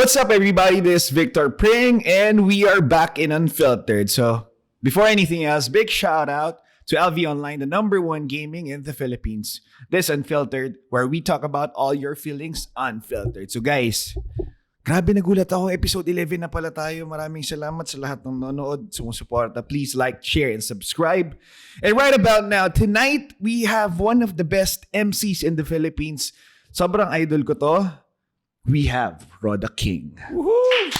What's up, everybody? This is Victor Pring, and we are back in Unfiltered. So, before anything else, big shout out to LV Online, the #1 gaming in the Philippines. This Unfiltered, where we talk about all your feelings unfiltered. So, guys, grabe nagulat ako. Episode 11 na pala tayo. Maraming salamat sa lahat ng nanonood, sumusuporta. Please like, share, and subscribe. And right about now, tonight, we have one of the best MCs in the Philippines. Sobrang idol ko to. We have Roda King. Woohoo!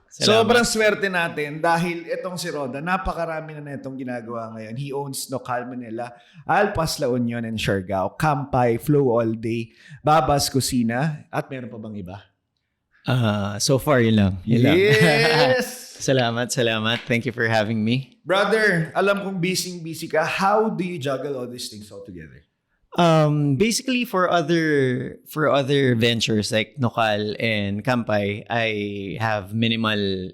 Sobrang swerte natin dahil itong si Roda, napakarami na itong ginagawa ngayon. He owns Local Manila, Alpas, La Union, and Siargao, Kampay, Flow All Day, Babas Kusina, at meron pa bang iba? So far, yun lang. Yes! Salamat. Thank you for having me. Brother, alam kong busy ka. How do you juggle all these things all together? Basically for other ventures like Nokal and Kampay, I have minimal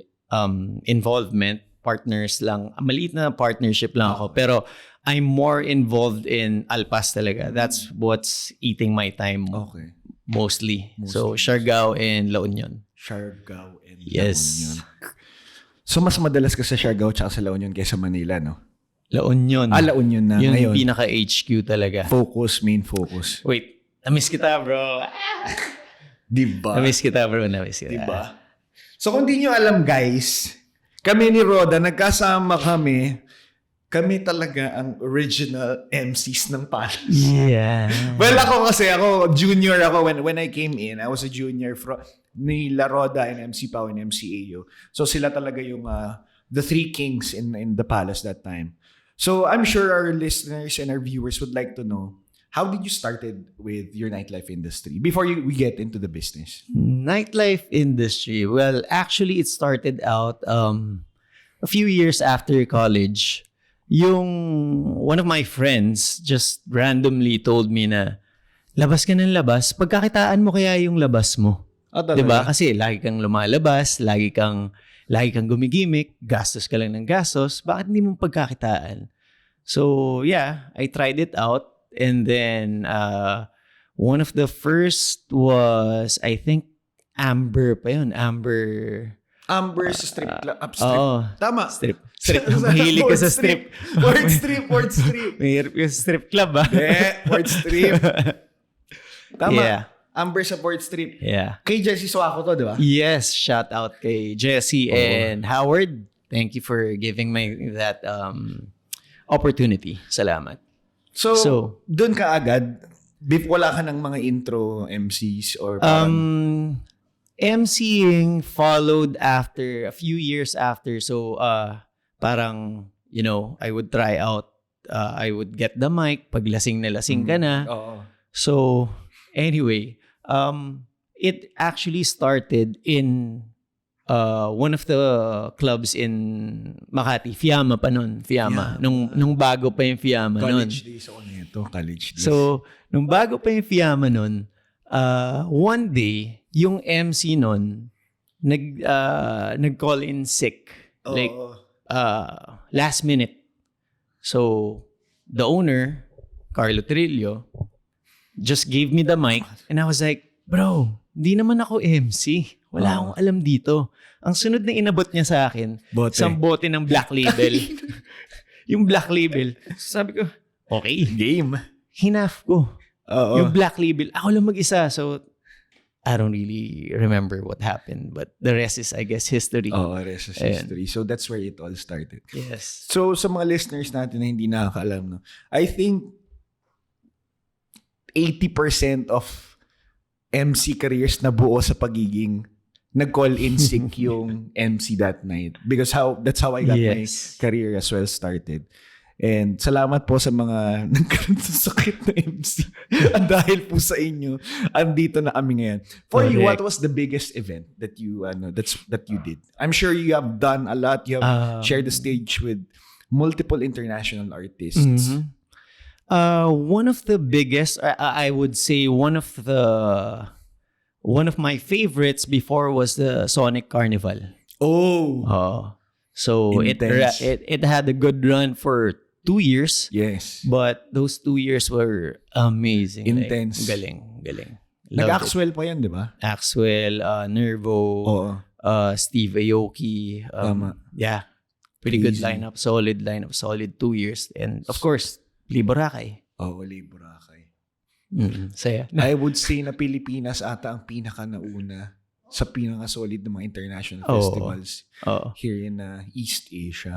involvement, partners lang. Maliit na partnership lang ako, pero I'm more involved in Alpas talaga. That's what's eating my time. Okay. Mostly. So Siargao and La Union. Siargao and yes. La Union. So mas madalas ka sa Siargao tsaka sa La Union kaysa Manila, no? La Union. La Union na yung ngayon. Yung pinaka-HQ talaga. Main focus. Wait, namiss kita, bro. Diba? Namiss kita, bro. Diba? So kung di nyo alam, guys, kami ni Roda, nagkasama kami talaga ang original MCs ng Palas. Yeah. Well, ako junior ako when I came in. I was a junior nila Roda and MC Pao and MC Ayo. So sila talaga yung the three kings in the Palace that time. So I'm sure our listeners and our viewers would like to know, how did you started with your nightlife industry before we get into the business? Nightlife industry. Well, actually, it started out a few years after college. One of my friends just randomly told me na, labas ka ng labas, pagkakitaan mo kaya yung labas mo. Diba? Kasi lagi kang lumalabas, lagi kang gumigimik, gastos ka lang ng gastos, bakit hindi mo pagkakitaan? So, yeah, I tried it out. And then, one of the first was, I think, Amber pa yun. Amber sa strip club. Tama. Strip. Mahilig ka sa strip. Word strip. Mahirap ka sa strip club, ba? Word strip. Tama. Yeah. Amber sa Port Strip. Yeah. Kay Jessie Suaco to, di ba? Yes. Shout out kay Jessie and Howard. Thank you for giving me that opportunity. Salamat. So doon ka agad, wala ka ng mga intro MCs or parang... MCing followed after, a few years after. So, parang, I would try out. I would get the mic. Pag lasing na lasing ka na. So, anyway, it actually started in one of the clubs in Makati, Fiamma pa nun. Fiamma. Nung bago pa yung Fiamma nun. College days ako nito. College days. So, nung bago pa yung Fiamma nun, one day, yung MC nun, nag-call in sick. Like, last minute. So, the owner, Carlo Trillo, just gave me the mic and I was like, bro, di naman ako MC. Wala akong alam dito. Ang sunod na inabot niya sa akin, isang bote ng Black Label. Yung Black Label. Sabi ko, okay. Game. Hinaf ko. Yung Black Label. Ako lang mag-isa. So, I don't really remember what happened. But the rest is, I guess, history. The rest is history. So, that's where it all started. Yes. So, sa mga listeners natin na hindi nakakaalam, no, I think 80% of MC careers na buo sa pagiging nag-call in sick yung MC that night. Because that's how I got my career as well started. And salamat po sa mga nagkaroon sa sakit na MC. At dahil po sa inyo, andito na kami ngayon. For you, what was the biggest event that you did? I'm sure you have done a lot. You have shared the stage with multiple international artists. Mm-hmm. One of the biggest, I would say, one of my favorites before was the Sonic Carnival. So it had a good run for 2 years. Yes. But those 2 years were amazing. Intense. Like, galing. Nag-Axwell pa yan, di ba? Axwell, Nervo, Oo. Steve Aoki. Tama. Yeah. Pretty good Crazy. lineup. Solid 2 years. And of course, Lee Boracay. Oo, Lee Boracay. Saya. I would say na Pilipinas ata ang pinaka-nauna sa pinaka-solid ng mga international festivals here in East Asia.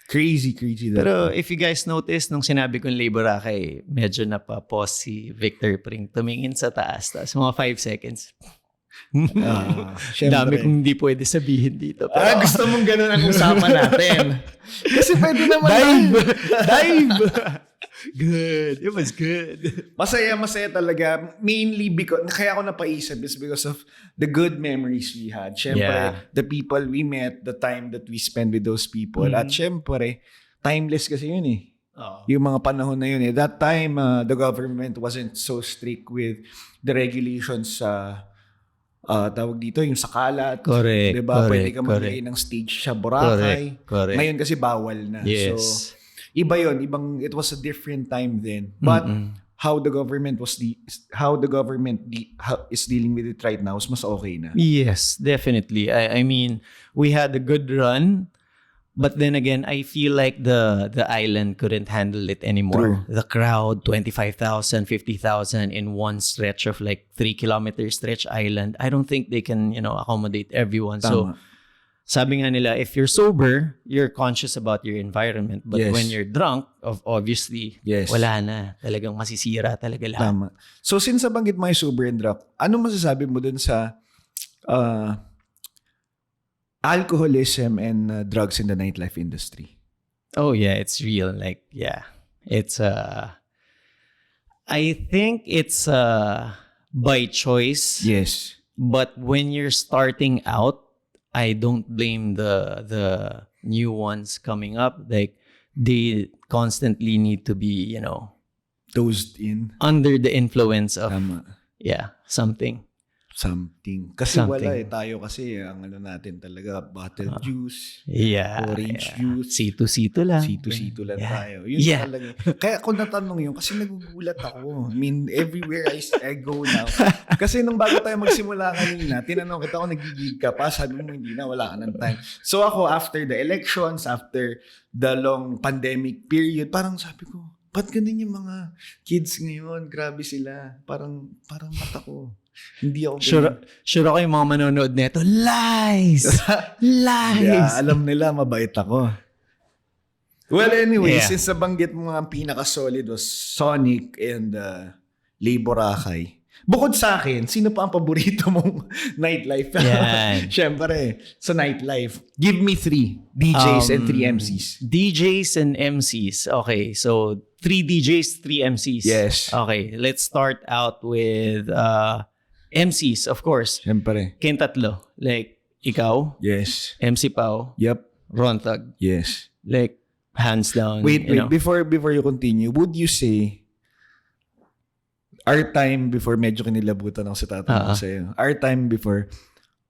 Crazy that. Pero if you guys notice, nung sinabi kong Lee Boracay, medyo napapause si Victor Pring. Tumingin sa taas. Tapos mga 5 seconds. Dami kong hindi pwede sabihin dito. Pero, gusto mong ganun ang usapan natin. Kasi pwede naman Dive! Good. It was good. Masaya talaga. Mainly because, kaya ako napaisip is because of the good memories we had. Syempre, the people we met, the time that we spent with those people. At syempre, timeless kasi yun eh. Yung mga panahon na yun eh. That time, the government wasn't so strict with the regulations tawag dito, yung sakalat. Correct. Diba? Pwede ka maglagay ng stage sa Boracay. Correct. Ngayon kasi bawal na. Yes. So, iba yun. It was a different time then. But how the government is dealing with it right now is mas okay na. Yes, definitely. I mean, we had a good run. But then again, I feel like the island couldn't handle it anymore. True. The crowd, 25,000, 50,000 in one stretch of like 3-kilometer stretch island. I don't think they can, accommodate everyone. Tama. So, sabi nga nila, if you're sober, you're conscious about your environment. But when you're drunk, obviously, wala na. Talagang masisira talaga lahat. Tama. So, since nabanggit mo yung sober and drunk, ano masasabi mo dun sa alcoholism and drugs in the nightlife industry? Oh yeah, it's real. Like, yeah, it's I think it's by choice. Yes. But when you're starting out, I don't blame the new ones coming up. Like, they constantly need to be, Dosed in. under the influence of Tama. something. Kasi wala eh. Tayo kasi ang natin talaga, bottle juice, orange juice. Sito-sito lang. Sito-sito lang tayo. Yun talaga. Kaya ako natanong yun kasi nagugulat ako. I mean, everywhere I go now. Kasi nung bago tayo magsimula kanina, tinanong kita kung nagigig ka pa. Sabi mo hindi na, wala ka ng time. So ako, after the elections, after the long pandemic period, parang sabi ko, ba't ganun yung mga kids ngayon? Grabe sila. Parang mata ko. Hindi ako sure ako yung mga manonood neto. Lies! Lies! Yeah, alam nila, mabait ako. Well, anyway, since nabanggit mo nga ang pinaka-solid was Sonic and Lee Boracay. Bukod sa akin, sino pa ang paborito mong nightlife? Yan. Siyempre, sa nightlife. Give me 3 DJs and 3 MCs. DJs and MCs. Okay, so 3 DJs, 3 MCs. Yes. Okay, let's start out with MCs, of course. Siyempre. Kayong tatlo. Like, ikaw, Yes. MC Pao, Yep. Ron Thug. Yes. Like, hands down. Wait. Before you continue, would you say our time before, medyo kinilabutan ako sa tatanong sa'yo. Our time before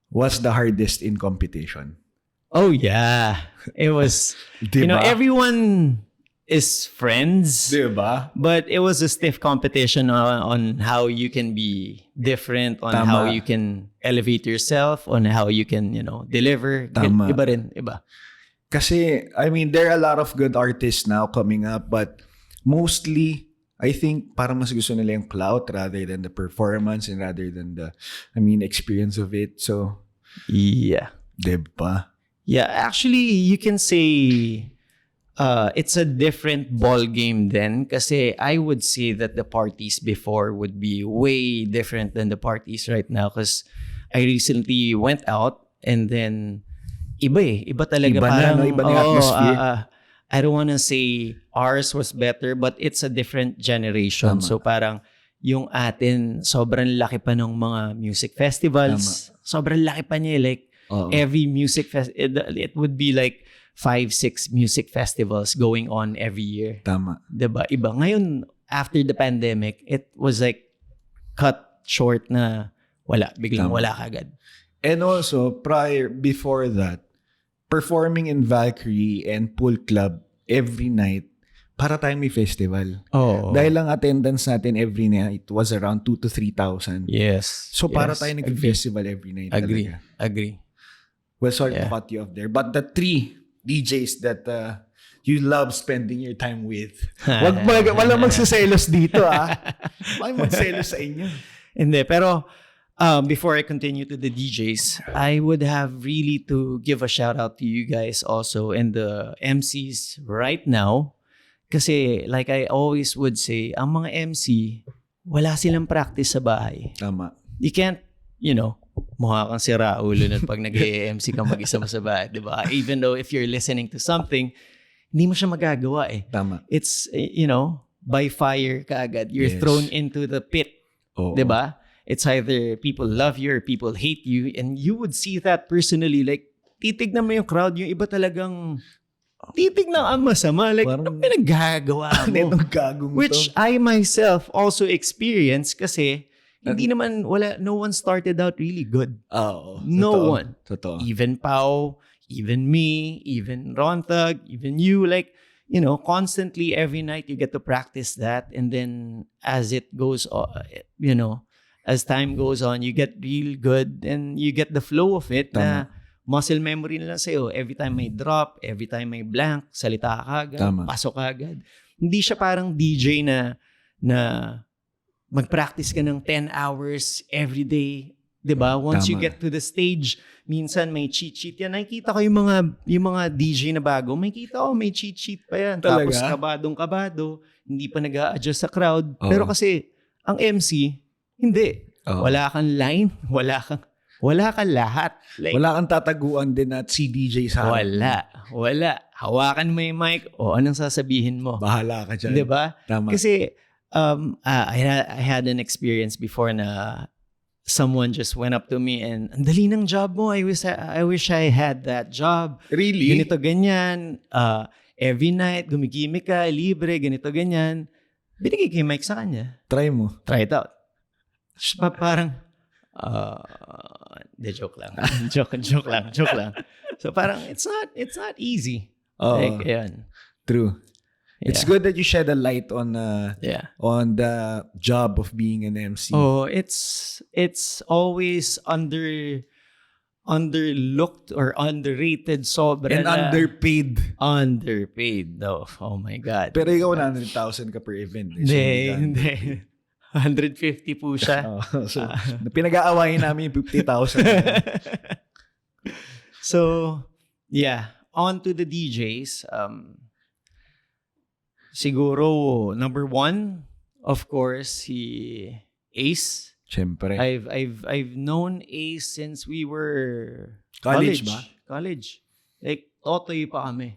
was the hardest in competition. Oh, yeah. It was, Diba? everyone is friends. Diba? But it was a stiff competition on how you can be different, on Tama. how you can elevate yourself, on how you can, deliver. Tama. Iba rin, iba. Kasi, I mean, there are a lot of good artists now coming up, but mostly, I think parang mas gusto nila yung clout rather than the performance and rather than the, experience of it. So, Yeah. diba? Yeah, actually, you can say it's a different ball game then kasi I would say that the parties before would be way different than the parties right now because I recently went out and then iba talaga. Iba parang, na, no? Iba na yung atmosphere. I don't wanna say ours was better but it's a different generation. Tama. So parang yung atin, sobrang laki pa ng mga music festivals. Tama. Sobrang laki pa niya. Like, every music it would be like 5-6 music festivals going on every year. Tama. Diba? Iba. Ngayon, after the pandemic, it was like cut short na wala. Biglang Tama. wala kagad. And also, before that, performing in Valkyrie and Pool Club every night, para tayong may festival. Oh. Dahil ang attendance natin every night was around 2 to 3,000. Yes. So para yes. tayo nag-festival every night. Agree. Talaga. Agree. Well, sorry to cut you off there. But the 3 DJs that you love spending your time with. Walang magsiselos dito, Walang magselos sa inyo. Hindi, pero before I continue to the DJs, I would have really to give a shout out to you guys also and the MCs right now. Kasi like I always would say, ang mga MC, wala silang practice sa bahay. Tama. You can't, mukha kang sira ulo nun pag nag-MC ka mag-isa mo sa bahay, di ba? Even though if you're listening to something, hindi mo siya magagawa eh. Tama. It's, by fire ka agad. You're Yes. thrown into the pit. Oo. Di ba? It's either people love you or people hate you. And you would see that personally. Like, titignan mo yung crowd. Yung iba talagang titignan ang masama. Like, Parang, ano pinagagawa mo? Anong gagong Which to? I myself also experienced kasi hindi naman, no one started out really good. Oo. No Totoo. one. Totoo. Even Pao, even me, even Rontag, even you, like, constantly every night you get to practice that. And then as it goes on, as time goes on, you get real good and you get the flow of it. Tama. Na muscle memory na lang sa'yo. Every time may drop, every time may blank, salita ka agad, Tama. pasok ka agad. Hindi siya parang DJ na mag-practice ka ng 10 hours every day. 'Di ba? Once you Tama. get to the stage, minsan may cheat sheet yan. Nakikita ko yung mga DJ na bago, may cheat sheet pa yan. Talaga? Tapos kabadong-kabado, hindi pa nag-a-adjust sa crowd. Oo. Pero kasi ang MC, hindi. Oo. Wala kang line, wala kang lahat. Like, Wala kang tataguan din at si DJ sa harap. wala. Hawakan mo yung mic, o anong sasabihin mo? Bahala ka dyan. 'Di ba? Tama. Kasi I had an experience before na someone just went up to me and ang dali ng job mo. I wish I had that job. Really? Ganito ganyan. Every night gumigimik ka, libre, ganito ganyan. Binigay ko yung mic sa kanya. Try mo. Try it out. Parang joke lang. joke lang. So parang it's not easy. Oo. Like ayan. True. It's Yeah. good that you shed a light on Yeah. on the job of being an MC. Oh, it's always underlooked or underrated, sobra And na. underpaid. No. Oh my God. Pero ikaw 100,000 ka per event. Hindi. 150 po siya. So, pinag-aawayin namin yung 50,000. So, yeah. On to the DJs. Siguro, number 1, of course, si Ace. Siyempre. I've known Ace since we were College ba? College. Like, totoy pa kami.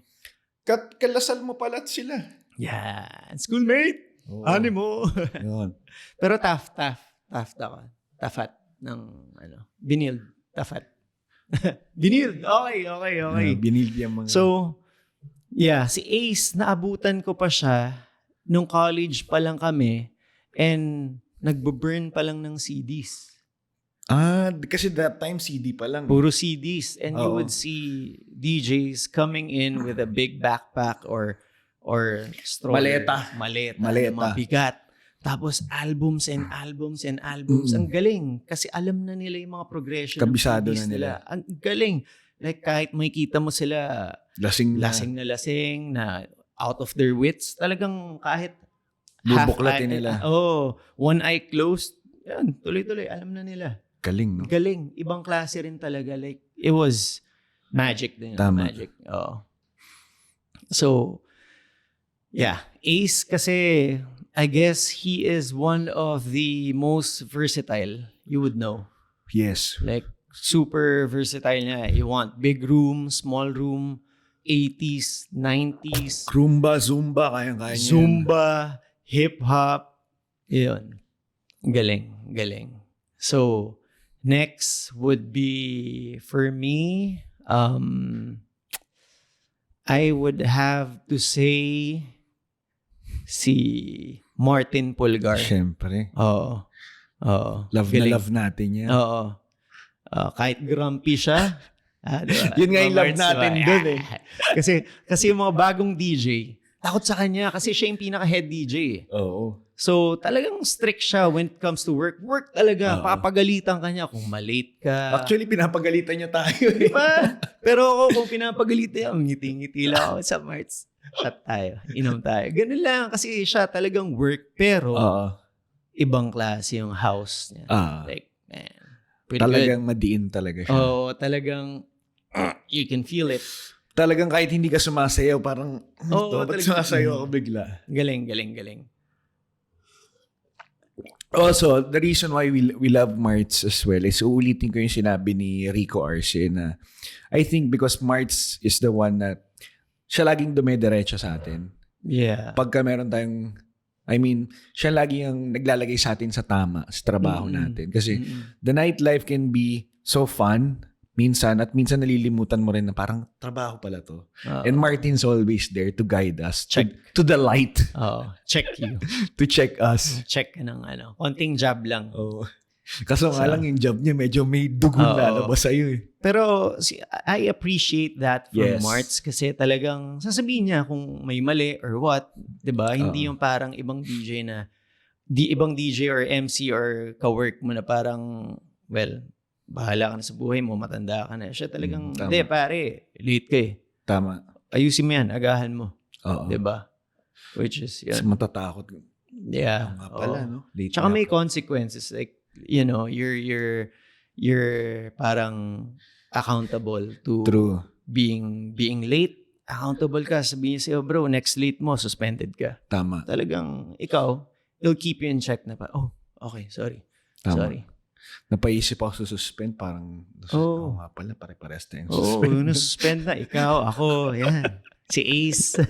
Kalasal mo pala sila. Yeah. Schoolmate. Oo. Animo. Yun. Pero tough ako. Tafat ng Binild. Tafat. Binild. Okay. Binildi ang mga... So, yeah, si Ace, naabutan ko pa siya nung college pa lang kami and nagbo-burn pa lang ng CDs. Kasi that time CD pa lang. Puro CDs. And you Oo. would see DJs coming in with a big backpack or stroller. Maleta. Na mga bigat. Tapos albums and albums and albums. Ang galing. Kasi alam na nila yung mga progression Kabisado ng CDs na nila. Ang galing. Like kahit makikita mo sila Lasing na out of their wits. Talagang kahit bubuklatin nila. one eye closed. Yan, tuloy-tuloy. Alam na nila. Galing, no? Galing. Ibang klase rin talaga. Like, it was magic din. Tama. Magic. Oo. So, yeah. Ace kasi, I guess he is one of the most versatile you would know. Yes. Like, super versatile niya. You want big room, small room, 80s, 90s. Rumba, Zumba, kayang-kaya niya. Zumba, hip-hop. Yun. Galing. So, next would be, for me, I would have to say si Martin Pulgar. Siyempre. Oo. Love Galing. na love natin yan. Oo. Kahit grumpy siya. Diba? Yun nga yung love Mga words, natin diba? dun eh. kasi yung mga bagong DJ, takot sa kanya kasi siya yung pinaka-head DJ. Oo. So, talagang strict siya when it comes to work. Work talaga. Papagalitan ka niya kung malate ka. Actually, pinapagalitan niya tayo eh. Diba? Pero ako, kung pinapagalitan niya, ngiti-ngiti lang ako sa Marts. Shot tayo. Inom tayo. Ganun lang. Kasi siya talagang work. Pero, ibang klase yung house niya. Like, man. Talagang madiin talaga siya. Oo, talagang you can feel it. Talagang kahit hindi ka sumasayaw, parang, ba't sumasayaw ako bigla? Galing. Also, the reason why we love Marts as well is uulitin ko yung sinabi ni Rico Arce na I think because Marts is the one that siya laging dumediretso sa atin. Yeah. Pagka meron tayong, siya lagi ang naglalagay sa atin sa tama, sa trabaho natin. Kasi the nightlife can be so fun minsan at minsan nalilimutan mo rin na parang trabaho pala to. And Martin's always there to guide us to the light. Check you. To check us. Check ka ng konting job lang. Kaso nga lang yung job niya medyo may dugong lalabas sa'yo eh. Pero I appreciate that from Marts kasi talagang sasabihin niya kung may mali or what, 'di ba? Hindi yung parang ibang DJ na ibang DJ or MC or ka-work mo na parang bahala ka na sa buhay mo, matanda ka na. Siya talagang, hindi pare, late ka eh. Tama. Ayusin mo yan, agahan mo. Diba? Which is, yun. Matatakot. Yeah. Nga pala, no? Late tsaka may consequences. Like, you're parang accountable to being late. Accountable ka. Sabihin sa'yo, bro, next late mo, suspended ka. Tama. Talagang, ikaw, it'll keep you in check na okay, sorry. Tama. Sorry. Napaisip ako sa suspend, parang nga pala, pare-pares tayong suspend. Suspend na. Ikaw, ako, yan. Si Ace.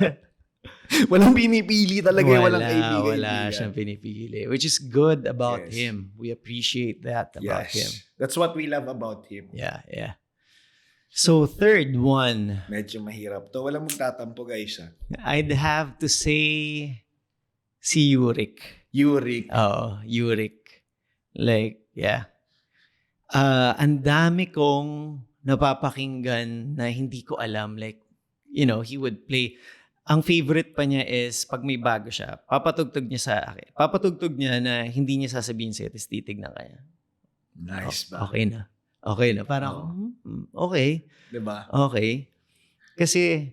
Walang pinipili talaga. Walang kaibigan. Wala siyang pinipili. Which is good about him. We appreciate that about him. That's what we love about him. Yeah. So, third one. Medyo mahirap to. Walang magtatampo, guys. I'd have to say si Yurik. Yurik. Like, yeah. Ang dami kong napapakinggan na hindi ko alam. Like, he would play. Ang favorite pa niya is pag may bago siya, papatugtog niya sa akin. Papatugtog niya na hindi niya sasabihin sa'yo, tapos titignan kaya. Nice ba? Okay na. Parang, okay. Diba? Okay. Kasi,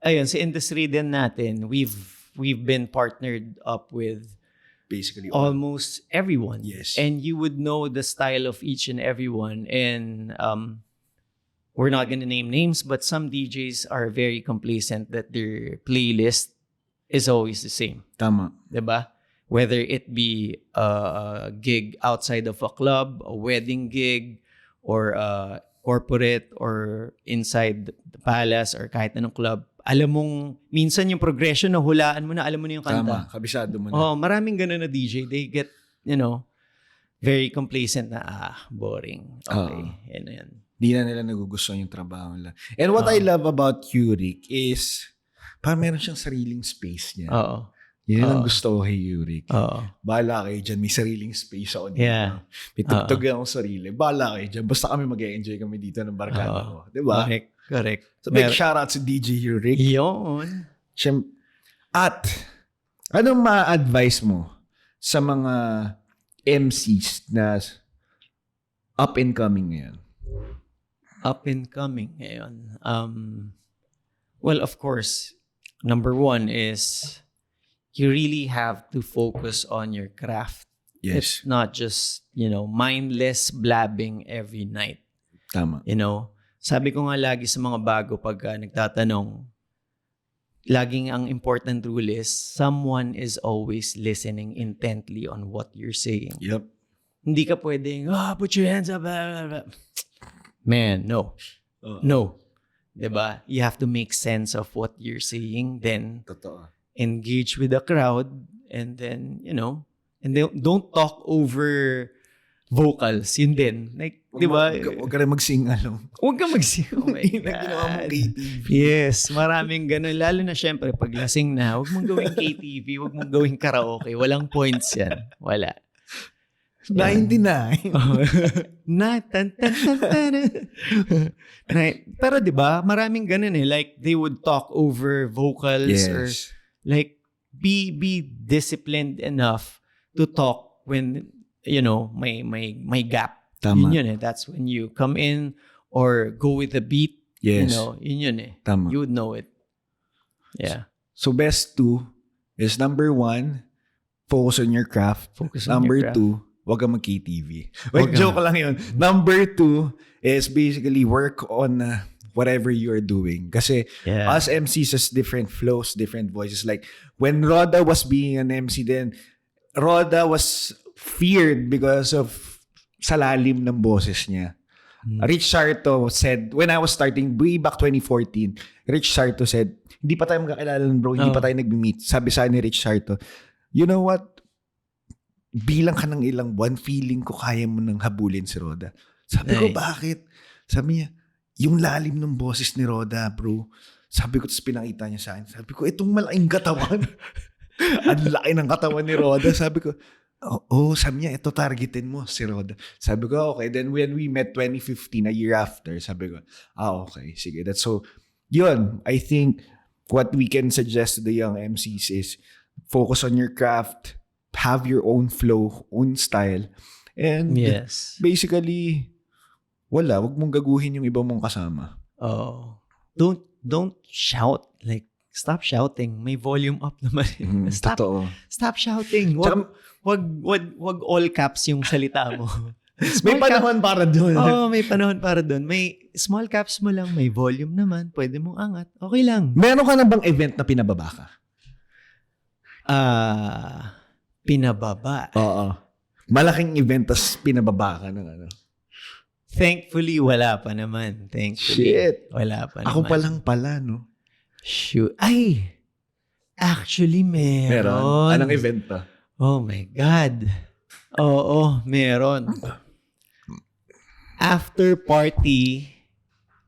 ayun, sa industry din natin, we've been partnered up with basically almost everyone. Yes. And you would know the style of each and everyone. And we're not gonna name names, but some DJs are very complacent that their playlist is always the same. Tama. Diba? Whether it be a gig outside of a club, a wedding gig, or a corporate, or inside the palace, or kahit anong club. Alam mong, minsan yung progression na hulaan mo na, alam mo na yung kanta. Tama, kabisado mo na. Maraming ganun na DJ. They get, very complacent na, boring. Okay, yan. Di na nila nagugustuhan yung trabaho nila. And what I love about Yurik is, parang meron siyang sariling space niya. Yan ang gusto ko kay Yurik. Bahala kayo dyan, may sariling space ako dito. Yeah. May tugtog akong sarili. Bahala kayo dyan, basta kami mag-enjoy kami dito ng barkada ko. Diba? Correct. So, big shoutout to DJ Yurik. Yun. At, anong ma-advise mo sa mga MCs na up and coming ngayon? Up and coming ngayon? Well, of course, number one is you really have to focus on your craft. Yes. It's not just, mindless blabbing every night. Tama. Sabi ko nga lagi sa mga bago pag nagtatanong, laging ang important rule is someone is always listening intently on what you're saying. Yep. Hindi ka pwedeng, put your hands up. Man, no. No. Diba? You have to make sense of what you're saying, then Totoo. Engage with the crowd, and then, and then don't talk over vocals. Yun din. Like, di ba? Huwag ka rin mag-sing along. Huwag ka mag-sing. Oh my God. Ginawa mong KTV. Yes, maraming ganun. Lalo na syempre, pag lasing na, huwag mong gawing KTV, huwag mong gawing karaoke. Walang points yan. Wala. 99. Pero di ba, maraming ganun eh. Like, they would talk over vocals or Like, be disciplined enough to talk when, may gap. Tama. Yun eh. That's when you come in or go with the beat. Yes. Yun eh. Tama. You would know it. Yeah. So best two is number one, focus on your craft. Focus on number your craft. two, wag kang mag-KTV. Wag Joke lang yun. Number two is basically work on whatever you're doing. Kasi Yeah. us MCs has different flows, different voices. Like when Roda was being an MC then, Roda was feared because of sa lalim ng boses niya. Rich Sarto said, when I was starting, way back 2014, Rich Sarto said, hindi pa tayo magkakilala nun, bro. Hindi pa tayo nag-meet. Sabi sa ni Rich Sarto, you know what? Bilang ka ng ilang buwan, feeling ko kaya mo nang habulin si Roda. Sabi ko, bakit? Sabi niya, yung lalim ng boses ni Roda, bro. Sabi ko, tapos pinakita niya sa akin. Sabi ko, itong malaking katawan. Ang laki ng katawan ni Roda. Sabi ko, sabi niya, ito targetin mo si Roda. Sabi ko, okay. Then when we met 2015, a year after, sabi ko, okay, sige. That's so, yun, I think what we can suggest to the young MCs is focus on your craft, have your own flow, own style, and basically, wag mong gaguhin yung iba mong kasama. Oh. Don't shout. Like, stop shouting. May volume up naman. Stop shouting. Wag all caps yung salita mo. May panahon para doon. May panahon para doon. May small caps mo lang, may volume naman. Pwede mong angat. Okay lang. Meron ka na bang event na pinababa ka? Pinababa? Oo. Malaking event tas pinababa ka ng ano? Thankfully, wala pa naman. Thankfully. Shit. Wala pa naman. Ako pa lang pala, no? Shoot. Ay! Actually, meron. Anong event to? Oh my God. Oo, meron. After party,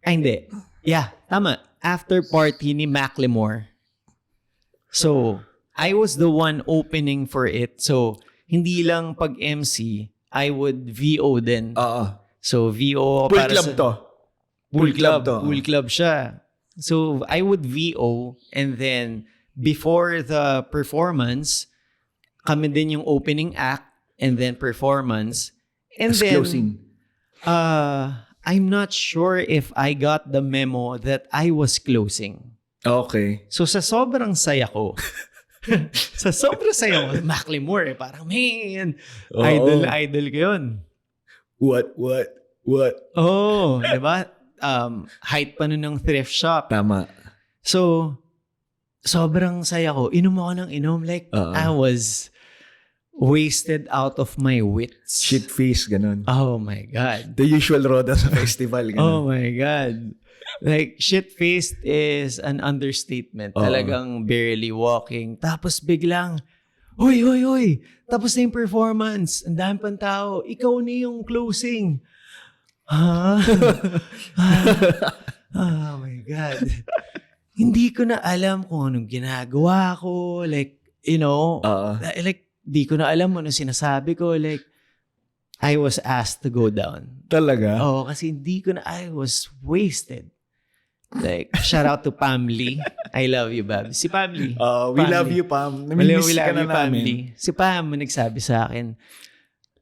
hindi. Yeah, tama. After party ni Macklemore. So, I was the one opening for it. So, hindi lang pag MC, I would VO din. So, VO Pool para club sa... to. Pool club to. Pool club siya. So, I would VO and then before the performance, kami din yung opening act and then performance. And as then, closing. I'm not sure if I got the memo that I was closing. Okay. So sa sobrang saya ko, Macklemore parang man, idol ko yun. What? Oh, diba? Height pa nun ng thrift shop. Tama. So, sobrang saya ko. Inom ako ng inom. Like, I was wasted out of my wits. Shit face, ganun. Oh my God. The usual Roda sa festival, ganun. Oh my God. Like, shit-faced is an understatement. Talagang barely walking. Tapos biglang, Hoy! Tapos na yung performance. Ang dami pang tao. Ikaw na yung closing. Oh my God. Hindi ko na alam kung anong ginagawa ko. Like, like, di ko na alam ano sinasabi ko. Like, I was asked to go down. Talaga? Oo, kasi I was wasted. Like, shout out to Pamli. I love you, Bab. Si Pamli. We love you, Pam. Namimiss ka na namin. Si Pam, nagsabi sa akin,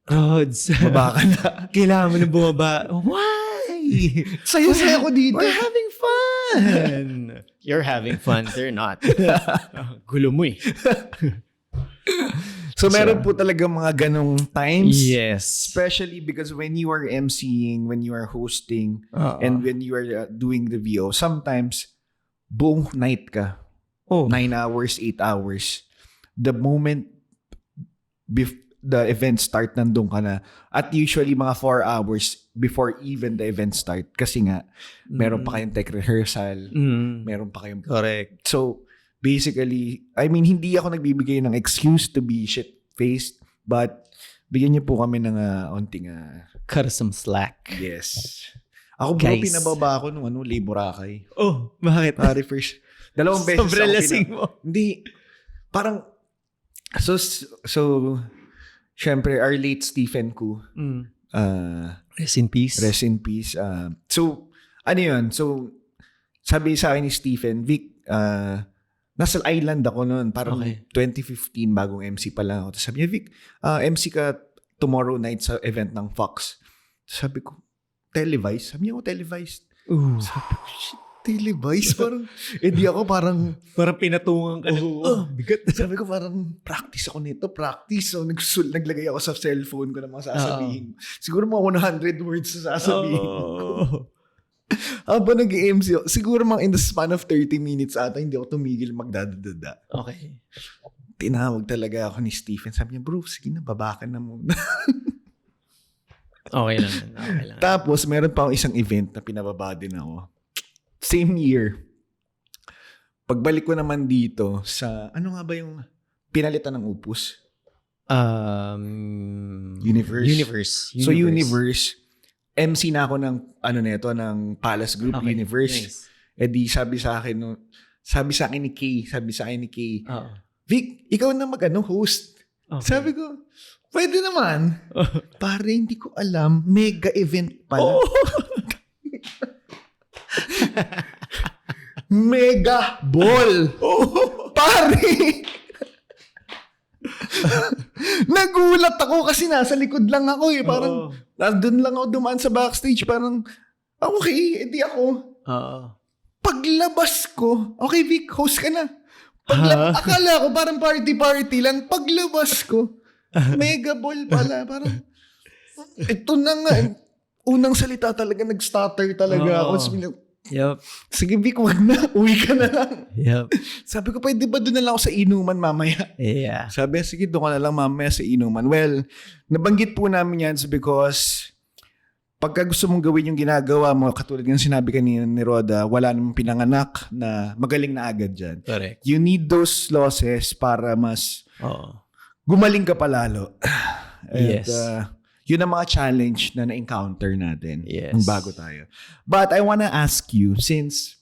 Rods, baba ka na. Kailangan mo na bumaba. Why? Saya-saya ko dito. We're having fun. You're having fun. They're not. Gulo mo eh. So, meron po talaga mga ganong times. Yes. Especially because when you are MCing, when you are hosting, and when you are doing the VO, sometimes, buong night ka. 9 hours, 8 hours. The moment the event start, nandun ka na. At usually, mga 4 hours before even the event start. Kasi nga, meron pa kayong tech rehearsal. Meron pa kayong... Correct. So, basically, I mean, hindi ako nagbibigay ng excuse to be shit-faced, but bigyan niyo po kami ng onting... cut some slack. Yes. Ako bro, pinababa ako nung Labor Akay. Oh, bakit? Pare first. 2 beses Sobrang ako lasing mo. Hindi. Parang, so, syempre, our late Stephen Koo. Rest in peace. Rest in peace. So, ano yun? So, sabi sa akin ni Stephen, Vic, nasa island ako noon. Parang Okay. 2015, bagong MC pa lang ako. Tapos sabi niya, Vic, MC ka tomorrow night sa event ng Fox. Sabi ko, televised? Sabi niya, televised. Ooh. Sabi ko, shit, televised? Parang, di ako parang, Parang pinatungan ka oh, bigat. Sabi ko parang, practice ako nito, practice. So, naglagay ako sa cellphone ko na mga sasabihin. Siguro mga 100 words na sasabihin ko. Habang nag-MC ako, siguro mga in the span of 30 minutes ata, hindi ako tumigil magdadadada. Okay. Tinawag talaga ako ni Stephen. Sabi niya, bro, sige na, babakan na muna. Okay lang. Tapos, meron pa akong isang event na pinababa din ako. Same year. Pagbalik ko naman dito sa, ano nga ba yung pinalitan ng Upus? Universe. So, Universe. MC na ako ng, ng Palace Group, Okay, Universe. nice. Di sabi sa akin ni Kay, Vic, ikaw na host. Okay. Sabi ko, pwede naman. Pare, hindi ko alam, mega event pala. Oh! Mega ball. Pare. Nagulat ako kasi nasa likod lang ako eh. Parang, doon lang ako dumaan sa backstage. Parang, okay, edi ako. Paglabas ko, okay Vic, host ka na. Akala ko parang party lang. Paglabas ko, mega ball pala. Parang, ito na nga. Unang salita talaga, nag-stutter talaga ako. Yup. Sige Vic, wag na. Uwi ka na lang. Yup. Sabi ko, pwede ba doon na lang ako sa inuman mamaya? Yeah. Sabi, sige, doon ka na lang mamaya sa inuman. Well, nabanggit po namin yan because pagka gusto mong gawin yung ginagawa mo, katulad ng sinabi kanina ni Roda, wala namang pinanganak na magaling na agad dyan. Correct. You need those losses para mas gumaling ka palalo. And, Yes. yun ang mga challenge na na-encounter natin nung Yes. bago tayo. But I wanna ask you, since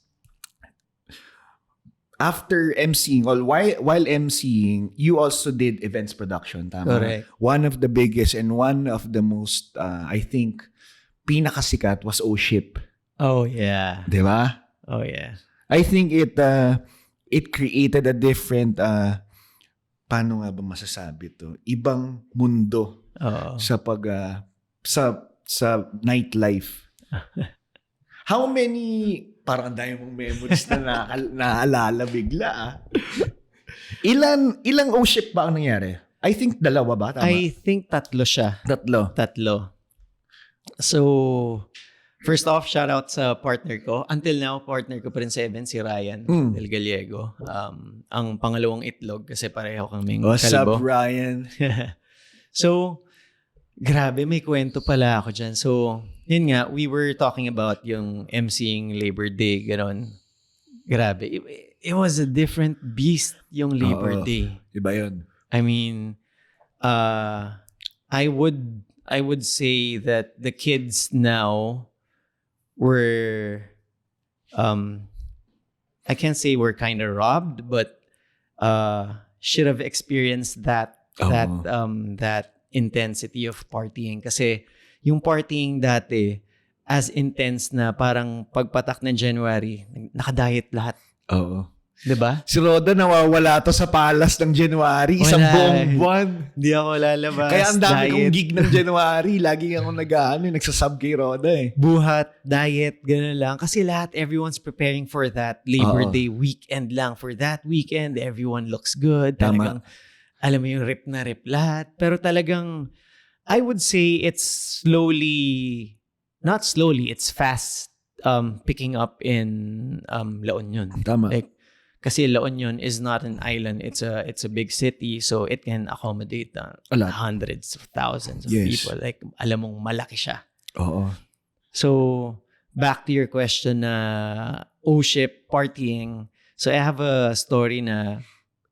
after MCing, or while MCing, you also did events production, tama? Correct. One of the biggest and one of the most, I think, pinakasikat was O-Ship. Oh, yeah. Di ba? Oh, yeah. I think it created a different, paano nga ba masasabi to? Ibang mundo sa sa nightlife. How many, parang dahil mong memories na naalala bigla Ilang O-Ship ba ang nangyari? I think 2 ba? Tama? I think 3 siya. 3. 3. So, first off, shout out sa partner ko. Until now, partner ko pa rin sa event, si Ryan Del Gallego. Ang pangalawang itlog kasi pareho kaming kalbo. What's up, Ryan? So, grabe, may kwento pala ako dyan. So, yun nga, we were talking about yung MCing Labor Day, gano'n. Grabe. It was a different beast yung Labor Day. Iba yun. I mean, I would say that the kids now were, I can't say we're kind of robbed, but should have experienced that intensity of partying. Kasi yung partying dati, as intense na parang pagpatak ng January, nakadiet lahat. Oo. Diba? Si Roda nawawala to sa Palace ng January. Isang Wala. buong buwan. Hindi ako lalabas. Kaya ang dami kong diet. gig ng January. Lagi akong nagsasub kay Roda eh. Buhat, diet, gano'n lang. Kasi everyone's preparing for that Labor Day weekend lang. For that weekend, everyone looks good. Tama. Talagang, alam mo yung rip na rip lahat. Pero talagang, I would say it's not slowly, it's fast picking up in La Union. Tama. Kasi La Union is not an island. It's a big city, so it can accommodate hundreds of thousands of people. Like, alam mong malaki siya. Oo. So, back to your question na O-Ship, partying. So, I have a story na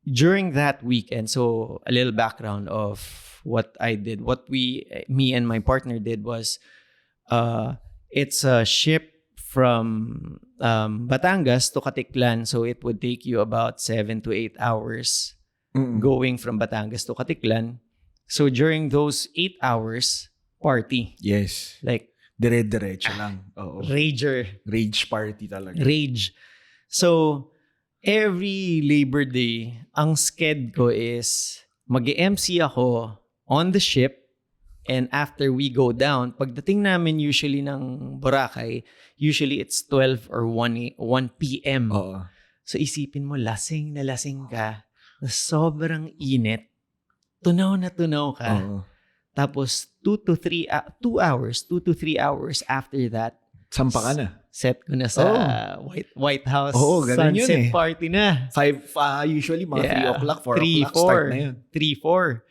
during that weekend, so a little background of what I did. What me and my partner did was, it's a ship from Batangas to Katiklan. So it would take you about 7 to 8 hours going from Batangas to Katiklan. So during those 8 hours, party. Yes. Like, Dire-diretso lang. Oo. Rage Rage party talaga. Rage. So, every Labor Day, ang sked ko is mag-MC ako on the ship. And after we go down, pagdating namin usually ng Boracay, usually it's 12 or 1 p.m. Oo. So isipin mo, lasing na lasing ka. Sobrang init. Tunaw na tunaw ka. Oo. Tapos 2 to 3 hours after that, Sampa ka na. set ko na sa White House. Oo, ganun sunset yun eh. party na. 5, usually mga 3 o'clock, 4 o'clock, start na yun. 3, 4.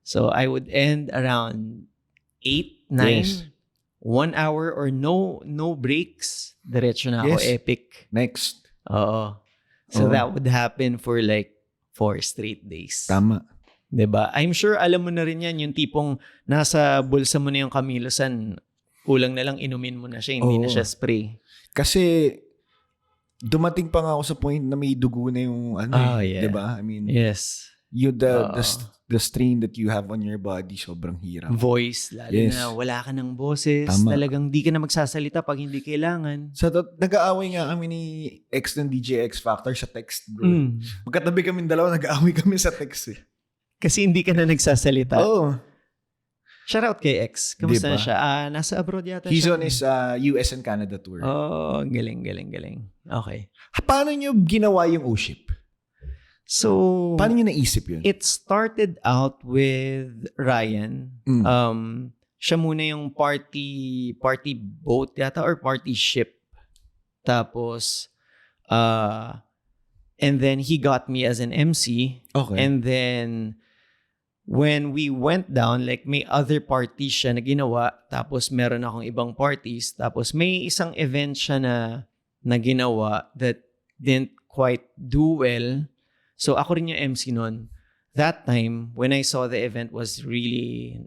So I would end around 8, 9, Yes. 1 hour or no breaks. Diretso na ako, Yes. epic. Next. Oo. So Oo. that would happen for like 4 straight days. Tama. 'Di ba? I'm sure alam mo na rin yan, yung tipong nasa bulsa mo na yung Kamilosan, kulang na lang inumin mo na siya, hindi na Oo. siya spray. Kasi dumating pa nga ako sa point na may dugo na yung Oh, yeah. 'di ba? I mean, Yes. the strain that you have on your body sobrang hirap. Voice, lalo Yes. na wala ka ng boses. Tama. Talagang di ka na magsasalita pag hindi kailangan. Nag-aaway nga kami ni ex ng DJ X Factor sa text, bro. Mm. Magkatabi kami dalawa, nag-aaway kami sa text eh. Kasi hindi ka na nagsasalita. Oo. Shoutout kay X. Kamusta Diba? na siya? Nasa abroad yata He's siya. on his US and Canada tour. Oh, galing. Okay. Paano nyo ginawa yung O-Ship? So, Paano nyo naisip yun? it started out with Ryan. Mm. Siya muna yung party boat yata or party ship. Tapos, and then he got me as an MC. Okay. And then, when we went down, like may other parties siya na ginawa. Tapos meron akong ibang parties. Tapos may isang event siya na ginawa that didn't quite do well. So ako rin yung MC nun. That time, when I saw the event was really,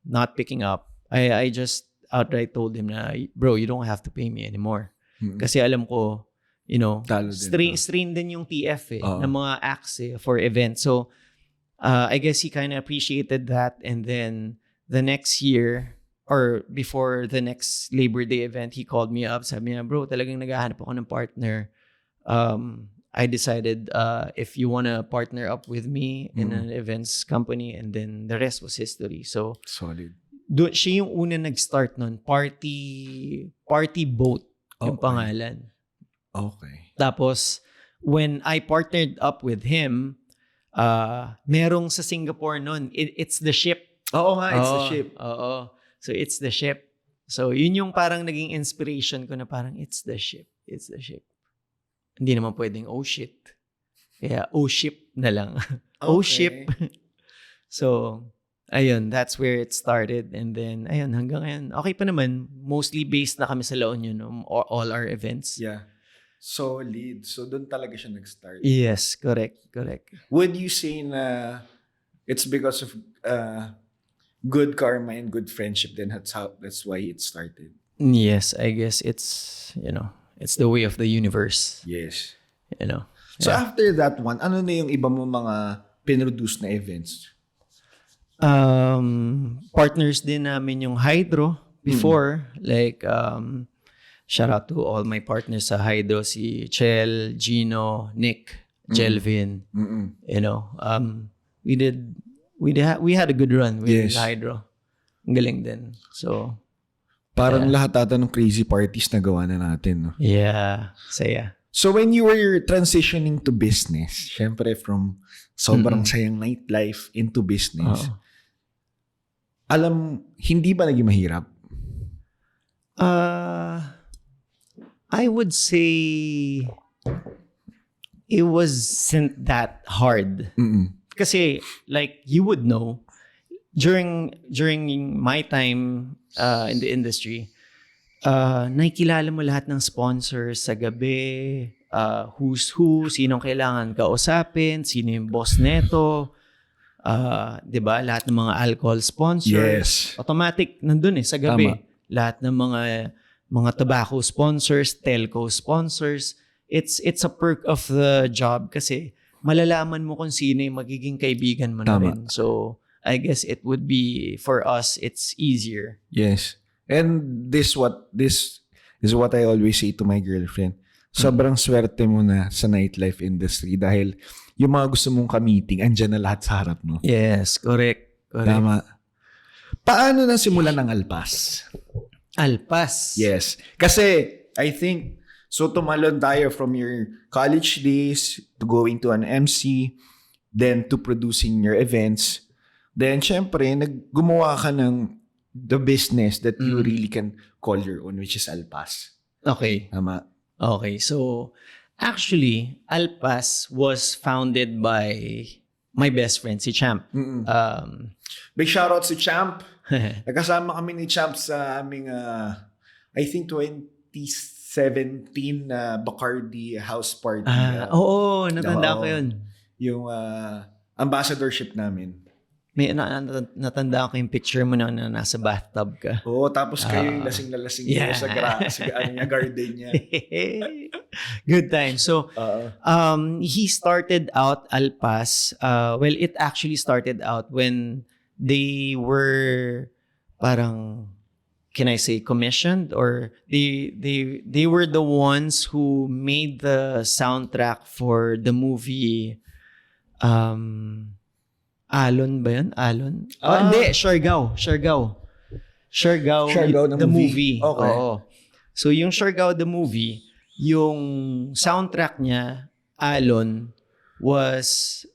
not picking up, I just outright told him na, bro, you don't have to pay me anymore. Mm. Kasi alam ko, Talo din strain din yung TF Oo. ng mga acts for event. So, I guess he kind of appreciated that. And then the next year, or before the next Labor Day event, he called me up. Sabi niya, bro, talagang naghahanap ako ng partner. I decided if you want to partner up with me in an events company, and then the rest was history. So, Solid. siya yung una nag-start nun. Party boat yung Okay. pangalan. Okay. Tapos, when I partnered up with him, merong sa Singapore nun, it's the ship. Oo nga, it's the ship. Oo. So, it's the ship. So, yun yung parang naging inspiration ko na parang, it's the ship. It's the ship. Hindi naman pwedeng, oh shit. Kaya, oh ship na lang. Oh ship. So, ayun, that's where it started. And then, ayun, hanggang ngayon, okay pa naman. Mostly based na kami sa La Union, all our events. Yeah. Solid. So, doon talaga siya nag-start. Yes, correct. Would you say na it's because of good karma and good friendship, then that's why it started? Yes, I guess it's the way of the universe. Yes. So, Yeah. after that one, ano na yung iba mo mga pinroduce na events? Partners din namin yung Hydro before. Like, shout out to all my partners sa Hydro. Si Chel, Gino, Nick, Jelvin. Mm-mm. We had a good run with Yes. Hydro. Ang galing din. So, Parang lahat ata ng crazy parties na gawa na natin. No? yeah. Saya. So, when you were transitioning to business, syempre from sobrang sayang nightlife into business, hindi ba naging mahirap? I would say it wasn't that hard. Mm-mm. Kasi, like, you would know, during my time in the industry, nakikilala mo lahat ng sponsors sa gabi, who's who, sinong kailangan kausapin, sino yung boss neto, 'di ba? Lahat ng mga alcohol sponsors. Yes. Automatic nandun sa gabi. Tama. Lahat ng mga tobacco sponsors, telco sponsors. It's a perk of the job kasi malalaman mo kung sino yung magiging kaibigan mo na Tama. rin. So, I guess it would be, for us, it's easier. Yes. And this is what I always say to my girlfriend. sobrang swerte mo na sa nightlife industry dahil yung mga gusto mong ka-meeting, andyan na lahat sa harap mo. Yes, correct. Tama. Paano na simulan ng Alpas? Alpas. Yes. Kasi, I think, so tumalon tayo from your college days to going to an MC, then to producing your events. Then, syempre, gumawa ka ng the business that you really can call your own, which is Alpas. Okay. Tama. Okay. So, actually, Alpas was founded by my best friend, si Champ. Big shoutout si Champ. Nagkasama kami ni Champ sa aming, I think, 2017 Bacardi house party. Oo, natanda ko yun. Yung ambassadorship namin. May natanda ko yung picture mo na nasa bathtub ka. Oo, tapos kayo yung lasing na lasing sa garden niya. Good time. So, he started out Alpas. Well, it actually started out when they were parang, can I say, commissioned, or they were the ones who made the soundtrack for the movie Alon ba yun? Alon? Hindi, Siargao, the movie. Okay. Oo. So yung Siargao the movie, yung soundtrack niya, Alon, was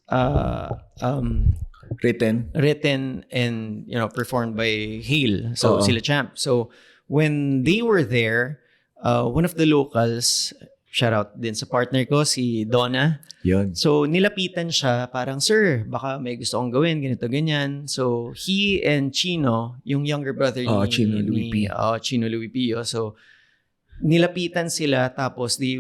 written and performed by Hale. So sila Champ. So when they were there, one of the locals, shout out din sa partner ko, si Donna. Yun. So nilapitan siya, parang, sir, baka may gusto kong gawin, ganito, ganyan. So he and Chino, yung younger brother ni Chino Louis Pio. So nilapitan sila, tapos they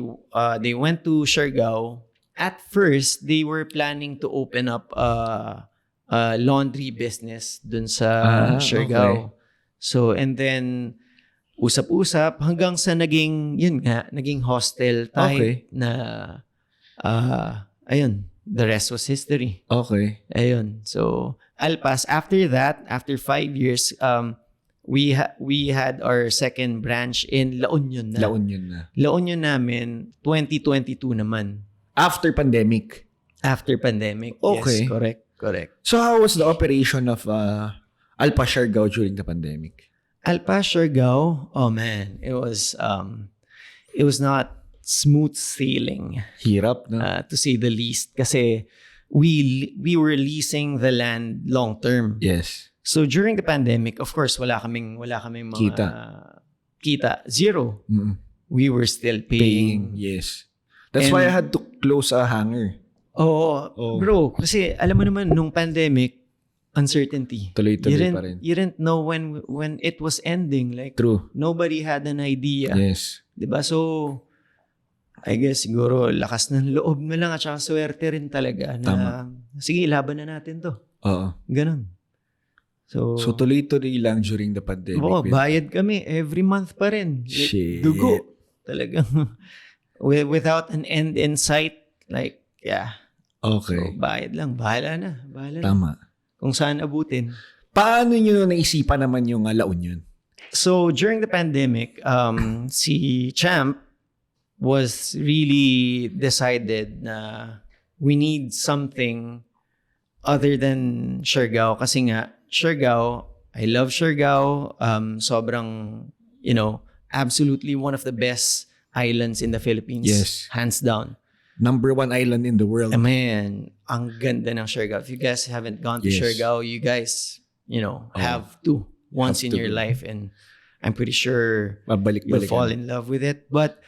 went to Siargao. At first, they were planning to open up a laundry business dun sa Siargao. Okay. So, and then usap-usap hanggang sa naging hostel type na ayun, the rest was history. Okay. Ayun. So, Alpas, after that, after 5 years, we had our second branch in La Union na. La Union namin, 2022 naman. After pandemic. Okay. Yes, correct. So, how was the operation of Alpas Siargao during the pandemic? Alpas Siargao, oh man, it was not smooth sailing. Hirap, no? To say the least. Kasi we were leasing the land long term. Yes. So during the pandemic, of course, wala kaming mga kita. Zero. Mm-mm. We were still paying. Yes. That's why I had to close a hangar. Oh, bro. Kasi alam mo naman, nung pandemic, uncertainty. Tuloy-tuloy pa rin. You didn't know when it was ending. Like, true. Nobody had an idea. Yes. Diba? So, I guess siguro lakas ng loob na lang at saka swerte rin talaga na, sige, laban na natin to. Oo. Ganun. So tuloy-tuloy lang during the pandemic. Oo, bayad kami. Every month pa rin. Shit. Dugo. Talagang without an end in sight. Like, yeah. Okay. So, bayad lang. Bahala na. Tama. Kung saan abutin. Paano nyo naisipan naman yung La Union? So, during the pandemic, si Champ was really decided na we need something other than Siargao. Kasi nga, Siargao, I love Siargao. Sobrang, absolutely one of the best islands in the Philippines. Yes. Hands down. Number 1 island in the world. Man, ang ganda ng Siargao. If you guys haven't gone to Siargao, you guys, have to once in your life. And I'm pretty sure you'll fall in love with it. But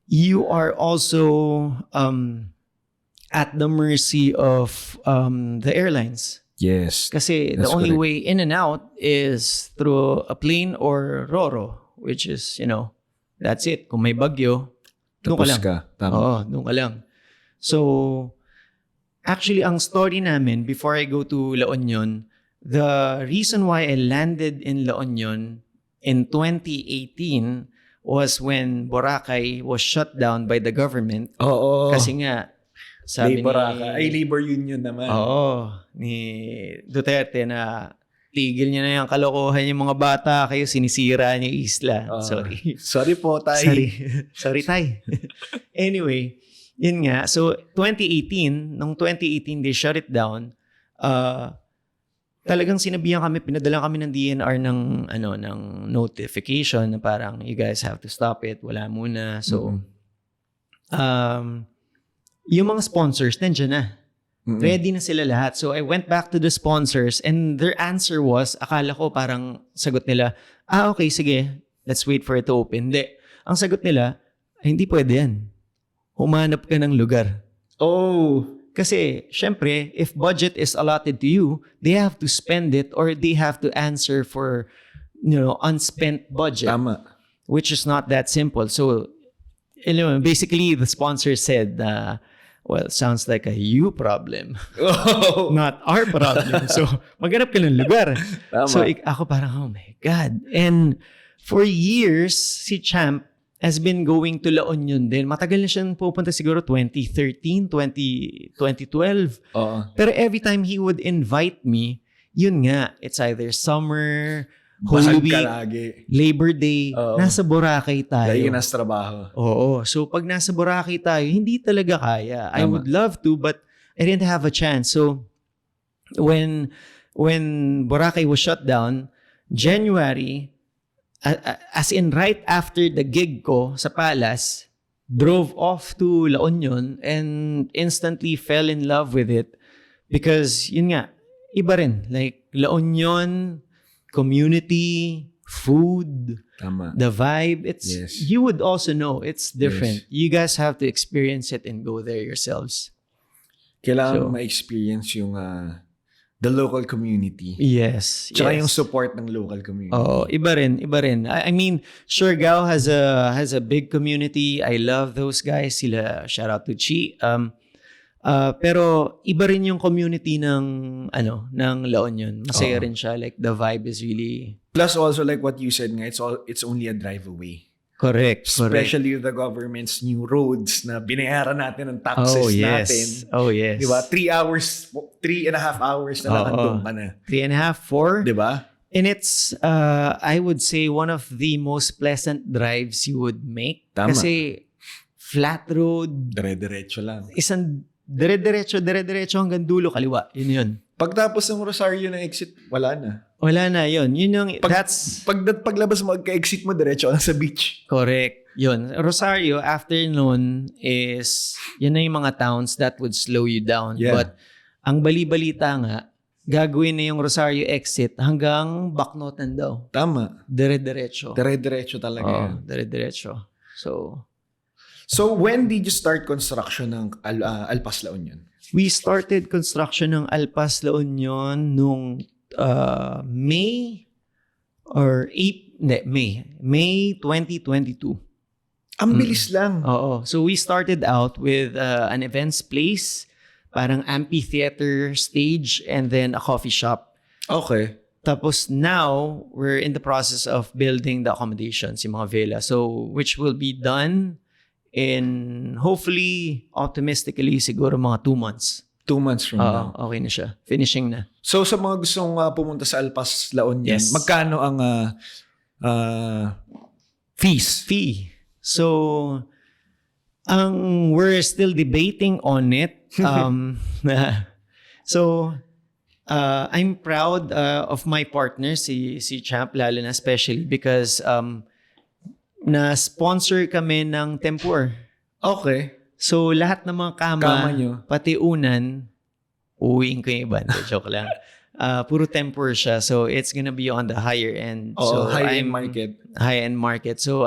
you are also at the mercy of the airlines. Yes. Kasi the only way in and out is through a plane or Roro, which is, that's it. Kung may bagyo, doon ka lang. Tama. Oo, doon ka lang. So, actually, ang story namin, before I go to La Union, the reason why I landed in La Union in 2018 was when Boracay was shut down by the government. Oo. Kasi nga, sabi Boracay. Labor Union naman. Oo, ni Duterte na tigil niyo na yung kalokohan yung mga bata, kayo sinisira niyo yung isla. Sorry. Sorry po, Tay. Sorry, Tay. Anyway, yun nga. So, 2018, nung 2018, they shut it down. Talagang sinabihan kami, pinadala kami ng DNR ng notification na parang you guys have to stop it. Wala muna. So, yung mga sponsors, nandiyan na. Ready na sila lahat. So, I went back to the sponsors and their answer was, akala ko parang sagot nila, okay, sige, let's wait for it to open. Hindi. Ang sagot nila, hindi pwede yan. Humanap ka ng lugar. Oh. Kasi, syempre, if budget is allotted to you, they have to spend it or they have to answer for, unspent budget. Tama. Which is not that simple. So, basically, the sponsor said, well, sounds like a you problem. Oh. Not our problem. So, maghanap ka ng lugar. Tama. So, ako parang, oh my God. And for years, si Champ has been going to La Union din. Matagal na siyang pupunta siguro 2013, 2012. Pero every time he would invite me, yun nga, it's either summer, Holy Week, Labor Day, nasa Boracay tayo. Dahil nasa trabaho. Oo. So, pag nasa Boracay tayo, hindi talaga kaya. I would love to, but I didn't have a chance. So, when Boracay was shut down, January, as in right after the gig ko sa Palace, drove off to La Union and instantly fell in love with it because, yun nga, iba rin. Like, La Union, community, food, Tama. the vibe, you would also know it's different. Yes. You guys have to experience it and go there yourselves. Kailangan ma-experience yung the local community. Yes. Tsaka yung support ng local community. Oh, iba rin. I mean, Surigao has a big community. I love those guys. Sila, shout out to Chi. Pero iba rin yung community ng La Union. Masaya rin siya. Like the vibe is really. Plus also like what you said nga, it's only a drive away. Correct. Especially with the government's new roads na binayaran natin ng taxes natin. Oh, yes. Diba? 3.5 hours na nakandun ka na. 3.5, 4. Diba? And it's, I would say, one of the most pleasant drives you would make. Tama. Kasi flat road. Dire-diretso lang. Isang dire-diretso hanggang dulo, kaliwa. Yun. Pagtapos ng Rosario na exit, wala na. Wala na yun. Yun yung, paglabas mo, ka-exit mo, diretso lang sa beach. Correct. Yun. Rosario, after nun is, yun na yung mga towns that would slow you down. Yeah. But, ang bali-balita nga, gagawin na yung Rosario exit hanggang Baknotan daw. Tama. Dire-diretso. Dire-diretso talaga. Dire-diretso. So, when did you start construction ng Alpas La Union? We started construction ng Alpas La Union nung May 2022. Ang bilis lang. Oo. So we started out with an events place, parang amphitheater stage, and then a coffee shop. Okay. Tapos now, we're in the process of building the accommodations, yung mga villa. So, which will be done in, hopefully, optimistically, siguro mga 2 months. 2 months from now. Okay na siya. Finishing na. So, sa mga gustong pumunta sa Alpas La Union, magkano ang fees? Fee. So, we're still debating on it. So, I'm proud of my partner, si Champ, lalo na especially because na-sponsor kami ng Tempur. Okay. So, lahat ng mga kama nyo. pati unan, uwiin ko yung iba. Joke lang. Puro Tempur siya. So, it's gonna be on the higher end. So high-end market. High-end market. So,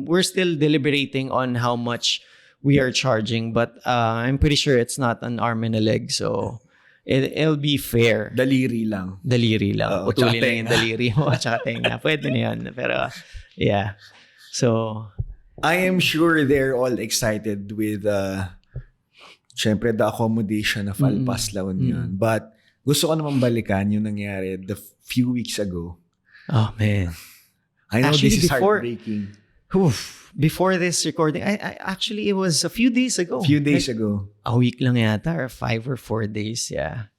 we're still deliberating on how much we are charging. But I'm pretty sure it's not an arm and a leg. So, it'll be fair. Daliri lang. Putulin lang yung daliri mo at saka tenga. Pwede na yun. Pero, yeah. So, I am sure they're all excited with syempre the accommodation of Alpas La Union. But gusto ko naman balikan yung nangyari the few weeks ago. Oh man. I know actually, this is heartbreaking. Before this recording, I actually it was a few days ago. Ago. A week lang yata or 5 or 4 days, yeah.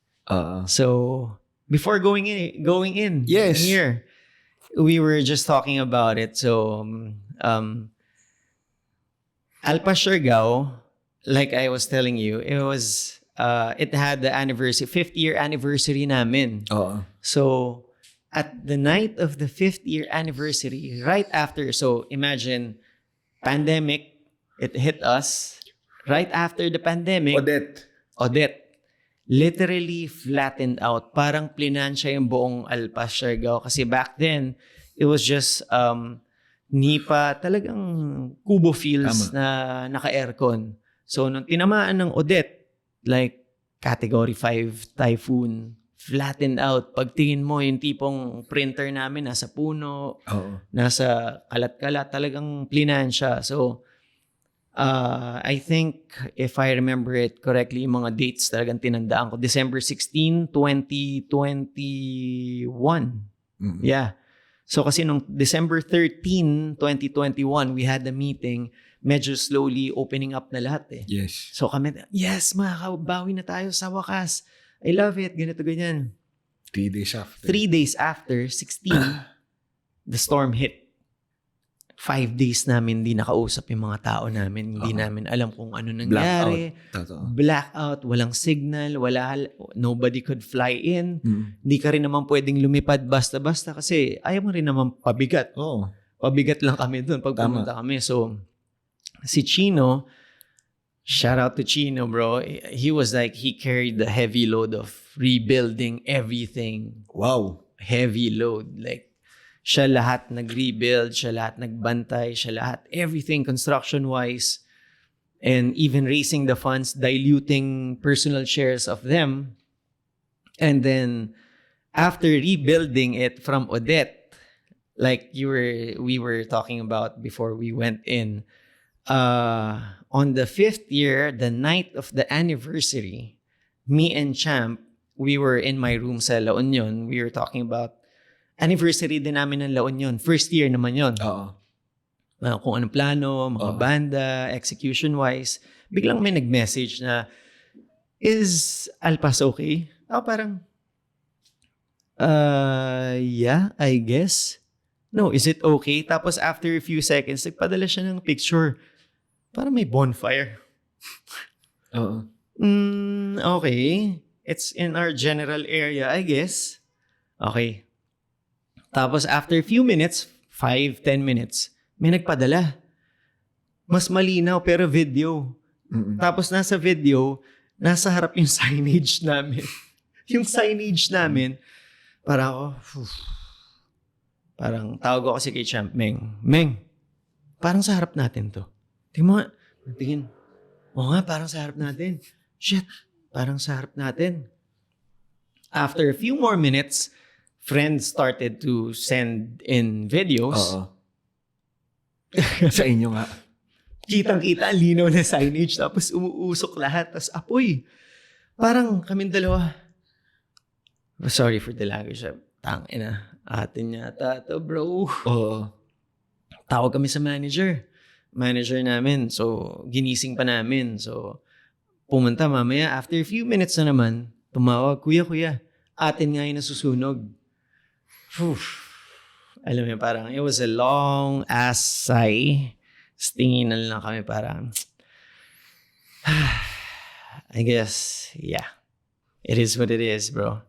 So before going in Yes. here, we were just talking about it. So, Alpas Siargao, like I was telling you, it had the 5th year anniversary namin. Oo. So, at the night of the 5th year anniversary, right after, so imagine, pandemic, it hit us. Right after the pandemic, Odette, literally flattened out. Parang plinansya yung buong Alpas Siargao. Kasi back then, it was just nipa, talagang kubo fields na naka-aircon. So, nung tinamaan ng Odette, like Category 5 typhoon, flattened out. Pagtingin mo, yung tipong printer namin nasa puno, nasa kalat-kalat, talagang plinansya. So, I think, if I remember it correctly, yung mga dates talagang tinandaan ko. December 16, 2021. Mm-hmm. Yeah. So kasi nung December 13, 2021, we had the meeting, medyo slowly opening up na lahat eh. Yes. So kami, yes, makakabawi na tayo sa wakas. I love it, ganito, ganyan. 3 days after. 3 days after, 16, the storm hit. 5 days namin hindi nakausap yung mga tao namin. Hindi namin alam kung ano nangyari. Blackout. Walang signal. Nobody could fly in. Hindi ka rin naman pwedeng lumipad basta-basta kasi ayaw mo rin naman pabigat. Pabigat lang kami dun pag pumunta kami. So, si Chino, shout out to Chino, bro. He was like, he carried the heavy load of rebuilding everything. Wow. Heavy load. Like, siya lahat nag-rebuild, siya lahat nagbantay, siya lahat, everything construction-wise, and even raising the funds, diluting personal shares of them. And then, after rebuilding it from Odette, like we were talking about before we went in, on the 5th year, the night of the anniversary, me and Champ, we were in my room sa La Union. We were talking about anniversary din namin ng La Union. First year naman yun. Kung anong plano, mga banda, execution-wise. Biglang may nag-message na, is Alpas okay? Ako parang, yeah, I guess. No, is it okay? Tapos after a few seconds, nagpadala siya ng picture. Parang may bonfire. Okay. It's in our general area, I guess. Okay. Tapos after a few minutes, 5-10 minutes, may nagpadala. Mas malinaw pero video. Tapos nasa video, nasa harap yung signage namin. Yung signage namin, parang ako, parang tawag ako kasi kay Champ, Meng, parang sa harap natin to. Tingin, oo nga, parang sa harap natin. Shit, parang sa harap natin. After a few more minutes, friends started to send in videos. Sa inyo nga. Kitang-kita, ang linaw na signage. Tapos umuusok lahat. Tapos apoy. Parang kaming dalawa. Sorry for the language. Tangina. Atin yata to, bro. Tawag kami sa manager. Manager namin. So, ginising pa namin. So, pumunta mamaya. After a few minutes na naman, tumawag, Kuya, atin nga yung nasusunog. Alam mo, parang it was a long ass sigh. Tingin na lang kami parang I guess, yeah. It is what it is, bro.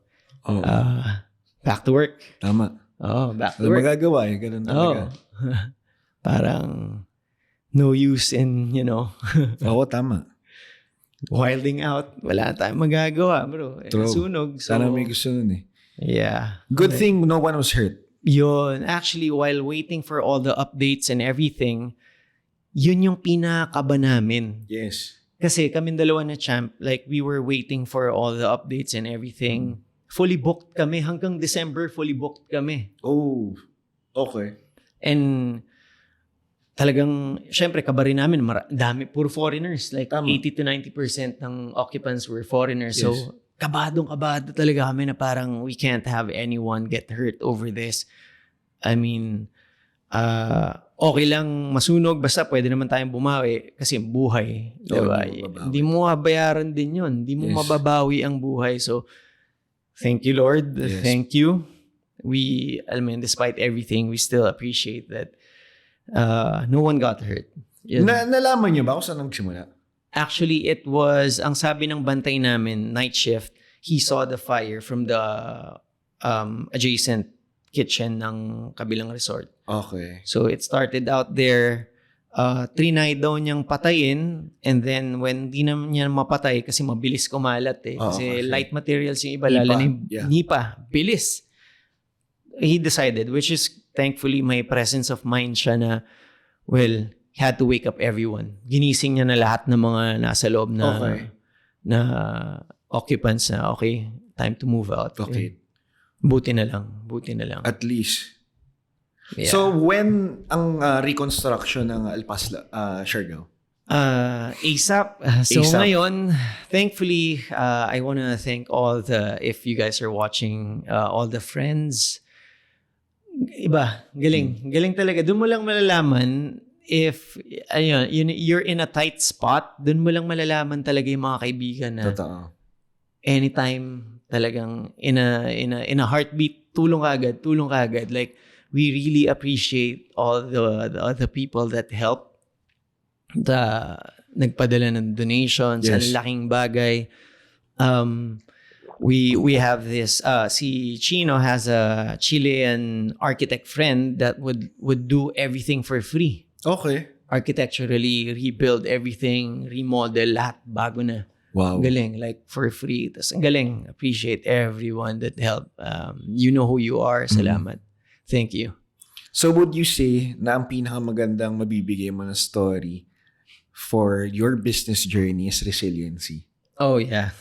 Back to work. Tama. Back to work. Magagawa eh. Ganun talaga. Parang no use in, Tama. wilding out. Wala tayong magagawa, bro. Sunog. So, sana may gusto nun eh. Yeah. Good thing no one was hurt. Yun. Actually, while waiting for all the updates and everything, yun yung pinakaba namin. Yes. Kasi kaming dalawa na Champ, like we were waiting for all the updates and everything. Fully booked kami. Hanggang December, fully booked kami. Oh, okay. And talagang, syempre, kaba rin namin, dami, puro foreigners. Like 80 to 90% ng occupants were foreigners. Yes. So, kabado talaga kami na parang we can't have anyone get hurt over this. I mean, okay lang masunog, basta pwede naman tayong bumawi kasi buhay. Diba? Hindi mo mabayaran din yun. Hindi mo mababawi ang buhay. So, Thank you, Lord. Yes. Thank you. I mean, despite everything, we still appreciate that no one got hurt. Yun. Nalaman niyo ba kung saan nagsimula? Actually, it was, ang sabi ng bantay namin, night shift, he saw the fire from the adjacent kitchen ng kabilang resort. Okay. So it started out there. Trinay daw niyang patayin, and then when di naman niya mapatay kasi mabilis kumalat kasi light materials yung iba, lalo na yung nipa, bilis. He decided, which is thankfully may presence of mind siya na, well, he had to wake up everyone. Ginising niya na lahat ng mga nasa loob na occupants na, okay, time to move out. Okay. Buti na lang. At least. Yeah. So, when ang reconstruction ng Alpas, Siargao? ASAP. So ASAP. ngayon, thankfully, I want to thank if you guys are watching, all the friends. Iba, galing. Galing talaga. Doon mo lang malalaman if you're in a tight spot, doon mo lang malalaman talaga yung mga kaibigan na Totoo. anytime talagang in a heartbeat, tulong ka agad. Like, we really appreciate all the people that help, nagpadala ng donations, Yes. ang laking bagay. We have this, si Chino has a Chilean architect friend that would do everything for free. Okay. Architecturally, rebuild everything, remodel, lahat, bago na. Wow. Galing, like for free. Tas ang galing. Appreciate everyone that helped. You know who you are. Salamat. Thank you. So, would you say na ang pinakamagandang mabibigay mo na story for your business journey is resiliency? Oh, yeah.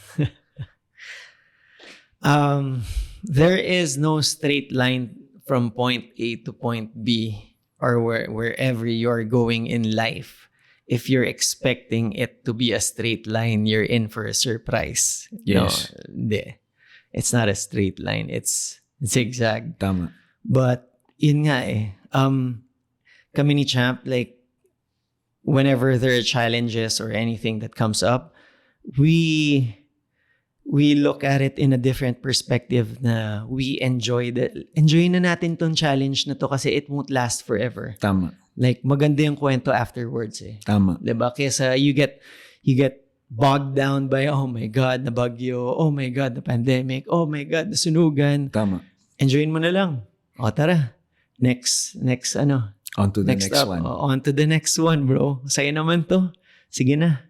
There is no straight line from point A to point B or wherever you're going in life. If you're expecting it to be a straight line, you're in for a surprise. Yes. No, hindi. It's not a straight line. It's zigzag. Tama. But yun nga kami ni Champ, like, whenever there are challenges or anything that comes up, we look at it in a different perspective na we enjoy na natin tong challenge na to kasi it won't last forever. Tama. Like, maganda yung kwento afterwards Tama. Diba? Kesa you get bogged down by, oh my God, na bagyo, oh my God, na pandemic, oh my God, na sunugan. Tama. Enjoyin mo na lang. O tara, next On to the next up. one. On to the next one, bro. Sa'yo naman to. Sige na.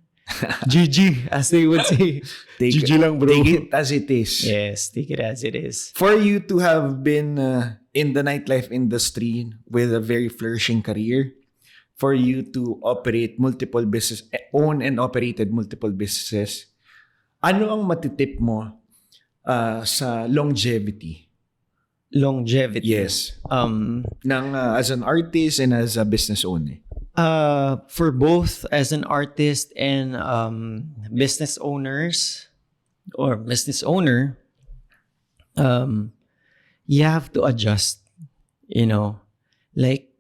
GG, as they would say. GG lang, bro. Take it as it is. Yes, take it as it is. For you to have been in the nightlife industry with a very flourishing career, for you to operate multiple business, own and operated multiple businesses, ano ang matitip mo sa longevity? Longevity. Yes. As an artist and as a business owner. For both as an artist and business owners or business owner, you have to adjust, like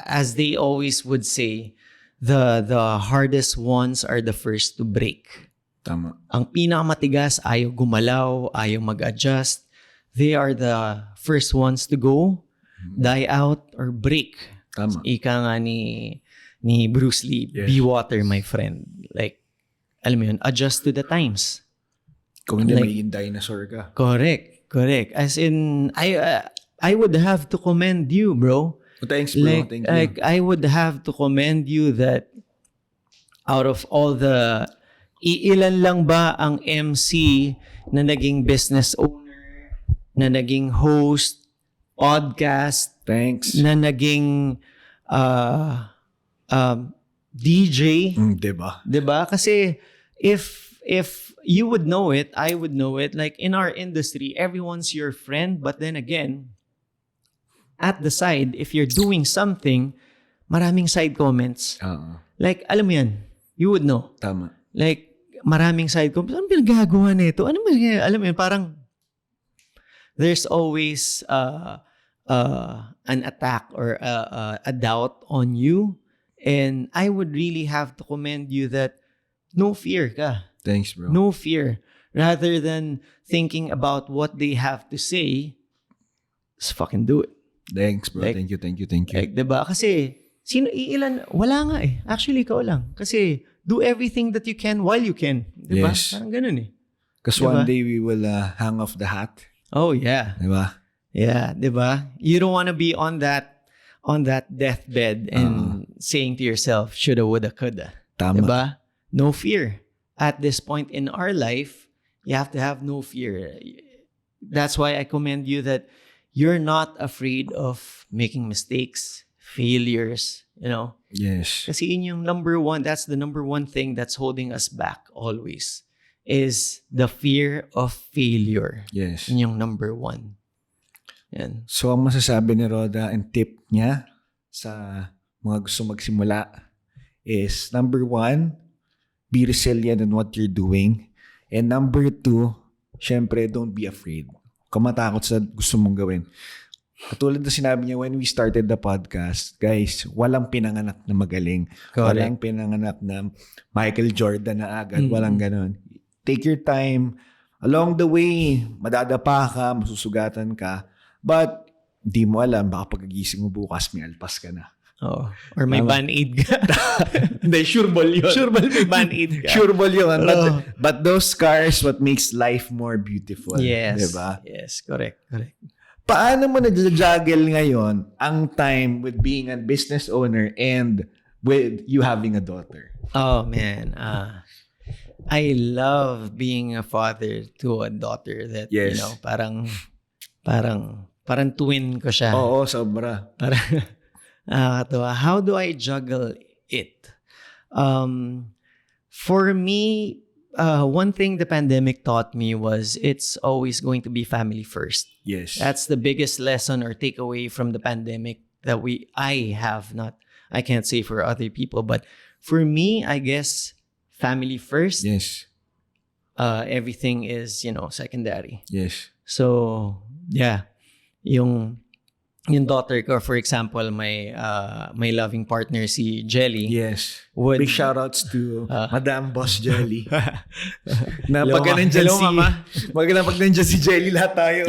as they always would say, the hardest ones are the first to break. Tama. Ang pinakamatigas, ayaw gumalaw, ayaw mag-adjust. They are the first ones to go, die out, or break. Tama. Ika nga ni Bruce Lee, Yes. be water, my friend. Like, alam mo yun, adjust to the times. Kung hindi Like, magiging dinosaur ka. Correct. As in, I would have to commend you, bro. Thanks, bro. Thank you. Like, I would have to commend you that out of all the, ilan lang ba ang MC na naging business owner, na naging host, podcast, Thanks. na naging DJ, Diba? 'di ba? Kasi if you would know it, I would know it. Like, in our industry, everyone's your friend, but then again, at the side, if you're doing something, maraming side comments. Like, alam mo yan, you would know. Tama. Like, maraming side comments. Ano pinagagawa nito? Ano ba? Alam mo yan, parang there's always an attack or a doubt on you. And I would really have to commend you that no fear ka. Thanks, bro. No fear. Rather than thinking about what they have to say, just fucking do it. Thanks, bro. Like- Thank you. Like, diba? Kasi, wala nga eh. Actually, ikaw lang. Kasi, do everything that you can while you can. Diba? Yes. Parang ganun eh. Because Diba? one day we will hang off the hat. Oh, yeah. Diba? Yeah, diba? You don't want to be on that deathbed and saying to yourself, shoulda, woulda, coulda. Tama. Diba? No fear. At this point in our life, you have to have no fear. That's why I commend you that you're not afraid of making mistakes, failures, you know? Yes. Kasi yun yung that's the number one thing that's holding us back always, is the fear of failure. Yes. Yun yung number one. Yan. So, ang masasabi ni Roda and tip niya sa mga gusto magsimula is, number 1, be resilient in what you're doing. And number 2, syempre, don't be afraid. Kumatakot sa gusto mong gawin. Katulad na sinabi niya when we started the podcast, guys, walang pinanganak na magaling. Correct. Walang pinanganak na Michael Jordan na agad. Walang ganon. Take your time. Along the way, madadapa ka, masusugatan ka. But, di mo alam, baka pagkagising mo bukas, may alpas ka na. Oh. Or may band-aid ka. Hindi, sure ball yun. Sure ba may band-aid ka? Sure ball yun. But those scars, what makes life more beautiful. Yes. Diba? Yes, correct. Paano mo na-juggle ngayon ang time with being a business owner and with you having a daughter? Oh, man. I love being a father to a daughter that, Yes. you know, parang twin ko siya. Oo, sobra. How do I juggle it? For me, one thing the pandemic taught me was it's always going to be family first. Yes. That's the biggest lesson or takeaway from the pandemic that I can't say for other people, but for me, I guess family first. Yes. Everything is, secondary. Yes. So, yeah. Yung daughter ko, for example, my loving partner, si Jelly. Yes. Would, Big shoutouts to Madam Boss Jelly. Na Hello, pagka nandyan hello, Mama. pag nandyan si Jelly, lahat tayo.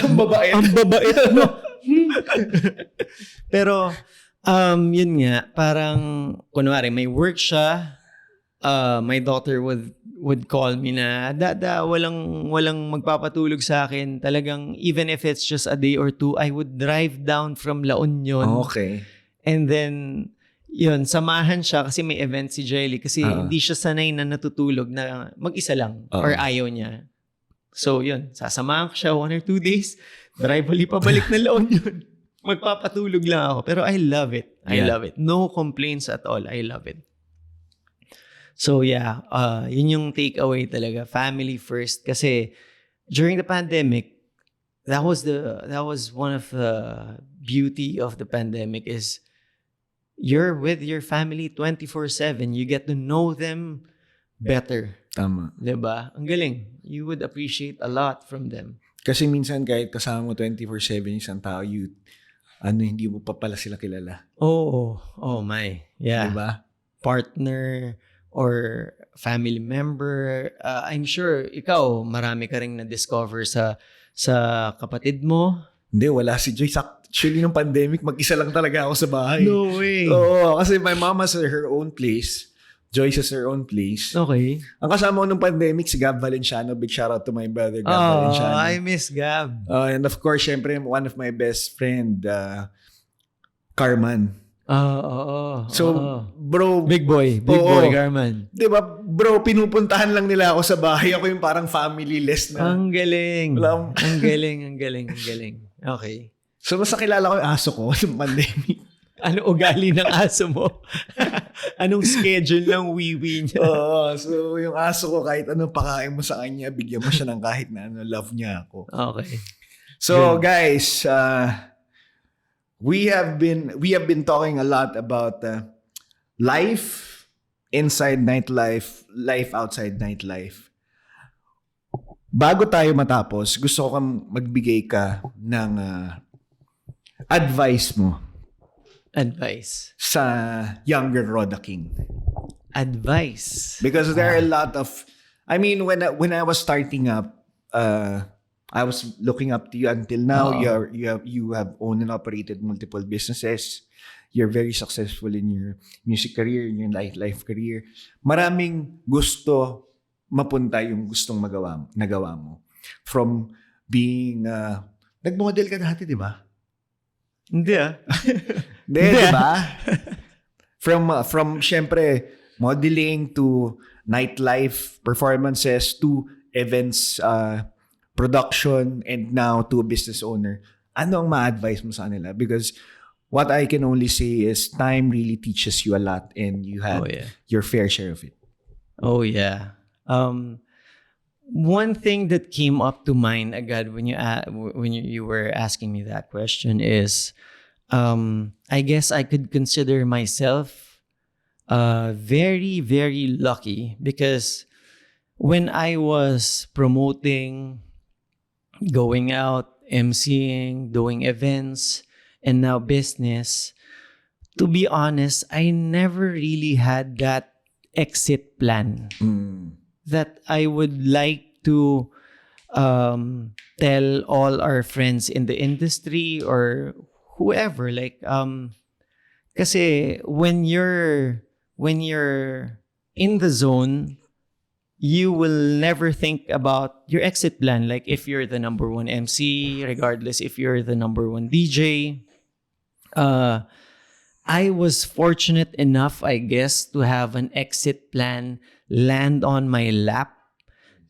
Ang babait. Ang babait, no? Pero, yun nga, parang, kunwari, may work siya, my daughter would call me na, walang magpapatulog sa akin. Talagang, even if it's just a day or two, I would drive down from La Union. Okay. And then, yun, samahan siya kasi may event si Jelly kasi hindi siya sanay na natutulog na mag-isa lang or ayaw niya. So, yun, sasamahan ko siya 1 or 2 days, drive pabalik na La Union. Magpapatulog lang ako. Pero I love it. I love it. No complaints at all. I love it. So yeah, yun yung takeaway talaga. Family first. Kasi during the pandemic, that was one of the beauty of the pandemic is you're with your family 24/7. You get to know them better. Tama. Diba? Ang galing. You would appreciate a lot from them. Kasi minsan kahit kasama mo 24/7 yung isang tao, hindi mo pa pala sila kilala. Oh my. Yeah. Diba? Partner or family member. I'm sure ikaw, marami ka ring na-discover sa kapatid mo. Hindi, wala si Joy. Actually, nung pandemic, mag-isa lang talaga ako sa bahay. No way. Oo, kasi my mom has her own place. Joyce has her own place. Okay. Ang kasama ko nung pandemic, si Gab Valenciano. Big shout out to my brother, Gab Valenciano. I miss Gab. And of course, syempre, one of my best friend, Carman. So, bro. Big boy, Garman. Diba, bro, pinupuntahan lang nila ako sa bahay. Ako yung parang family-less na. Ang galing. Ang galing. Okay. So, mas nakilala ko yung aso ko nung pandemic. Ano ugali ng aso mo? Anong schedule ng wiwi niya? So yung aso ko, kahit anong pakain mo sa kanya, bigyan mo siya ng kahit na love niya ako. Okay. So guys, we have been talking a lot about life inside nightlife, life outside nightlife. Bago tayo matapos, gusto ko kang magbigay ka ng advice mo. Advice. Sa younger Roda King. Advice. Because there are a lot of I mean, when I was starting up, I was looking up to you until now. Oo. You have owned and operated multiple businesses. You're very successful in your music career, in your life career. Maraming gusto mapunta yung gustong nagawa mo. From being, nag-model ka dati, di ba? Hindi ah. Hindi, di ba? From syempre, modeling to nightlife performances to events, production, and now to a business owner. Ano ang ma-advise mo sa kanila? Because what I can only say is time really teaches you a lot and you had your fair share of it. Oh yeah. One thing that came up to mind agad when you were asking me that question is, I guess I could consider myself very, very lucky because when I was promoting, going out, emceeing, doing events, and now business, to be honest, I never really had that exit plan that I would like to tell all our friends in the industry or whoever. Like, kasi when you're in the zone, you will never think about your exit plan. Like if you're the number one MC, regardless if you're the number one DJ. I was fortunate enough, I guess, to have an exit plan land on my lap.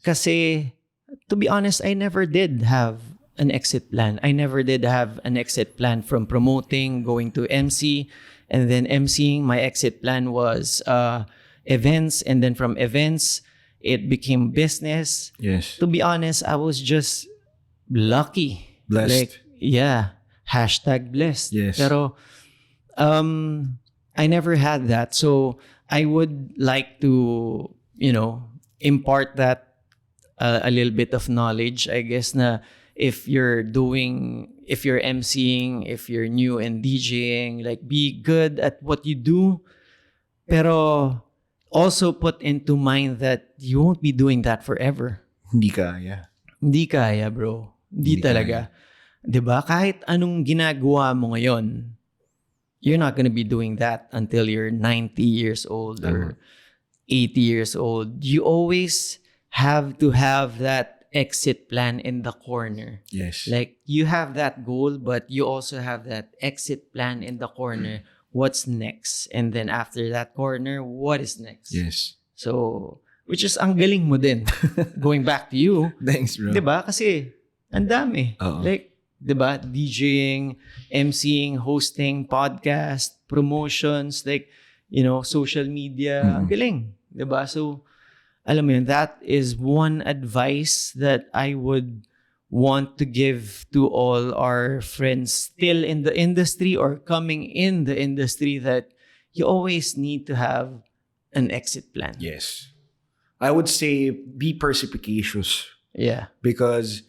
Kasi, to be honest, I never did have an exit plan. I never did have an exit plan from promoting, going to MC, and then MCing. My exit plan was events, and then from events, it became business. Yes. To be honest, I was just lucky. Blessed. Like, yeah. #blessed. Yes. Pero I never had that. So I would like to, impart that a little bit of knowledge, I guess, na if you're emceeing, if you're new in DJing, like be good at what you do. Pero also put into mind that you won't be doing that forever. Hindi kaya. Hindi kaya, bro. Hindi talaga. Kaya. 'Di ba? Kahit anong ginagawa mo ngayon, you're not gonna be doing that until you're 90 years old or 80 years old. You always have to have that exit plan in the corner. Yes. Like you have that goal, but you also have that exit plan in the corner. What's next? And then after that corner, what is next? Yes. So, which is ang galing mo din. Going back to you. Thanks, bro. 'Di ba? Kasi ang dami. Like, 'di ba? DJing, MCing, hosting, podcast, promotions, like, social media. Ang galing. 'Di ba? So, alam mo yun, that is one advice that I would want to give to all our friends still in the industry or coming in the industry, that you always need to have an exit plan. Yes. I would say be perspicacious. Yeah. Because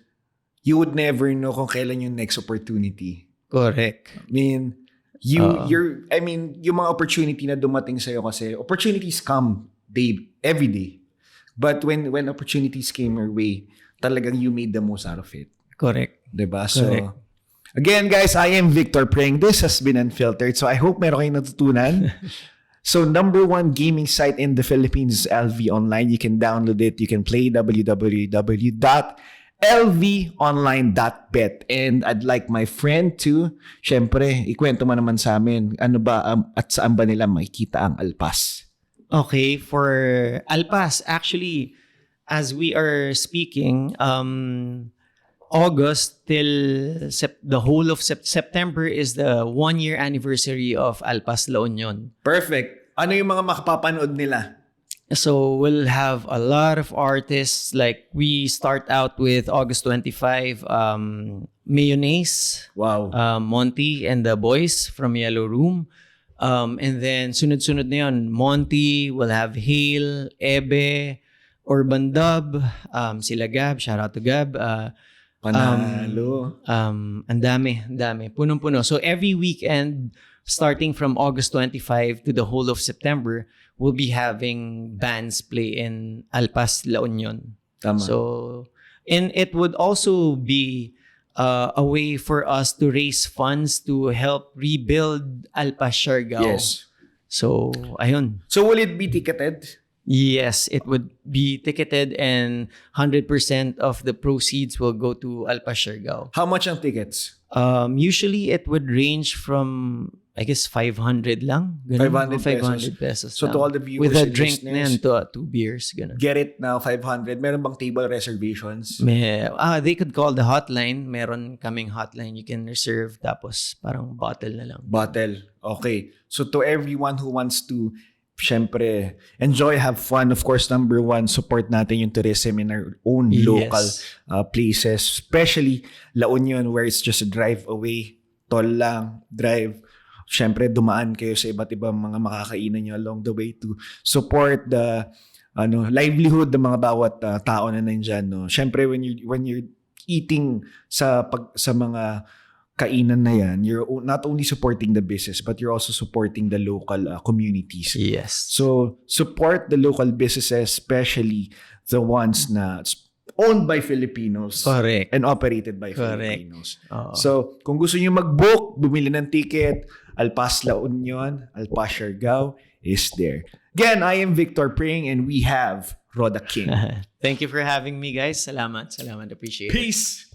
you would never know kung kailan yung next opportunity. Correct. I mean, yung mga opportunity na dumating sa'yo kasi opportunities come every day. But when opportunities came your way, talagang you made the most out of it. Correct. Diba? Correct. So, again, guys, I am Victor Preng. This has been Unfiltered. So, I hope meron kayong natutunan. So, number one gaming site in the Philippines is LV Online. You can download it. You can play www.lvonline.bet. And I'd like my friend to, syempre, ikwento mo naman sa amin, ano ba at saan ba nila makikita ang Alpas? Okay, for Alpas, actually, as we are speaking, August till the whole of September is the 1-year anniversary of Alpas La Union. Perfect. Ano yung mga makapapanood nila? So we'll have a lot of artists. Like we start out with August 25, Mayonnaise, wow, Monty and the boys from Yellow Room. And then sunod-sunod na yun, Monty, will have Hale, Ebe, Urban Dub, sila Gab, shout out to Gab. Panalo. Ang dami. Punong-puno. So every weekend, starting from August 25 to the whole of September, we'll be having bands play in Alpas, La Union. Tama. So, and it would also be a way for us to raise funds to help rebuild Alpas, Siargao. Yes. So, ayun. So will it be ticketed? Yes, it would be ticketed and 100% of the proceeds will go to Alpas, Siargao. How much ang tickets? Usually it would range from, I guess, 500 lang. Ganun. 500 500 pesos So lang. to all the viewers with a and drink na listeners, yan, two beers. Ganun. get it now, 500. Meron bang table reservations? They could call the hotline. Meron kaming hotline. You can reserve tapos parang bottle na lang. Bottle. Okay. So to everyone who wants to, syempre, enjoy, have fun. Of course, number one, support natin yung tourism in our own local places. Especially La Union, where it's just a drive away. Tol lang, drive. Syempre, dumaan kayo sa iba't ibang mga makakainan nyo along the way to support the livelihood ng mga bawat tao na nandyan. No? Syempre, when you're eating sa mga kainan na yan, you're not only supporting the business, but you're also supporting the local communities. Yes. So, support the local businesses, especially the ones na owned by Filipinos. Correct. And operated by Correct. Filipinos. So, kung gusto nyo mag-book, bumili ng ticket, Alpas La Union, Alpas Siargao is there. Again, I am Victor Pring and we have Roda King. thank you for having me, guys. Salamat. Appreciate it. Peace!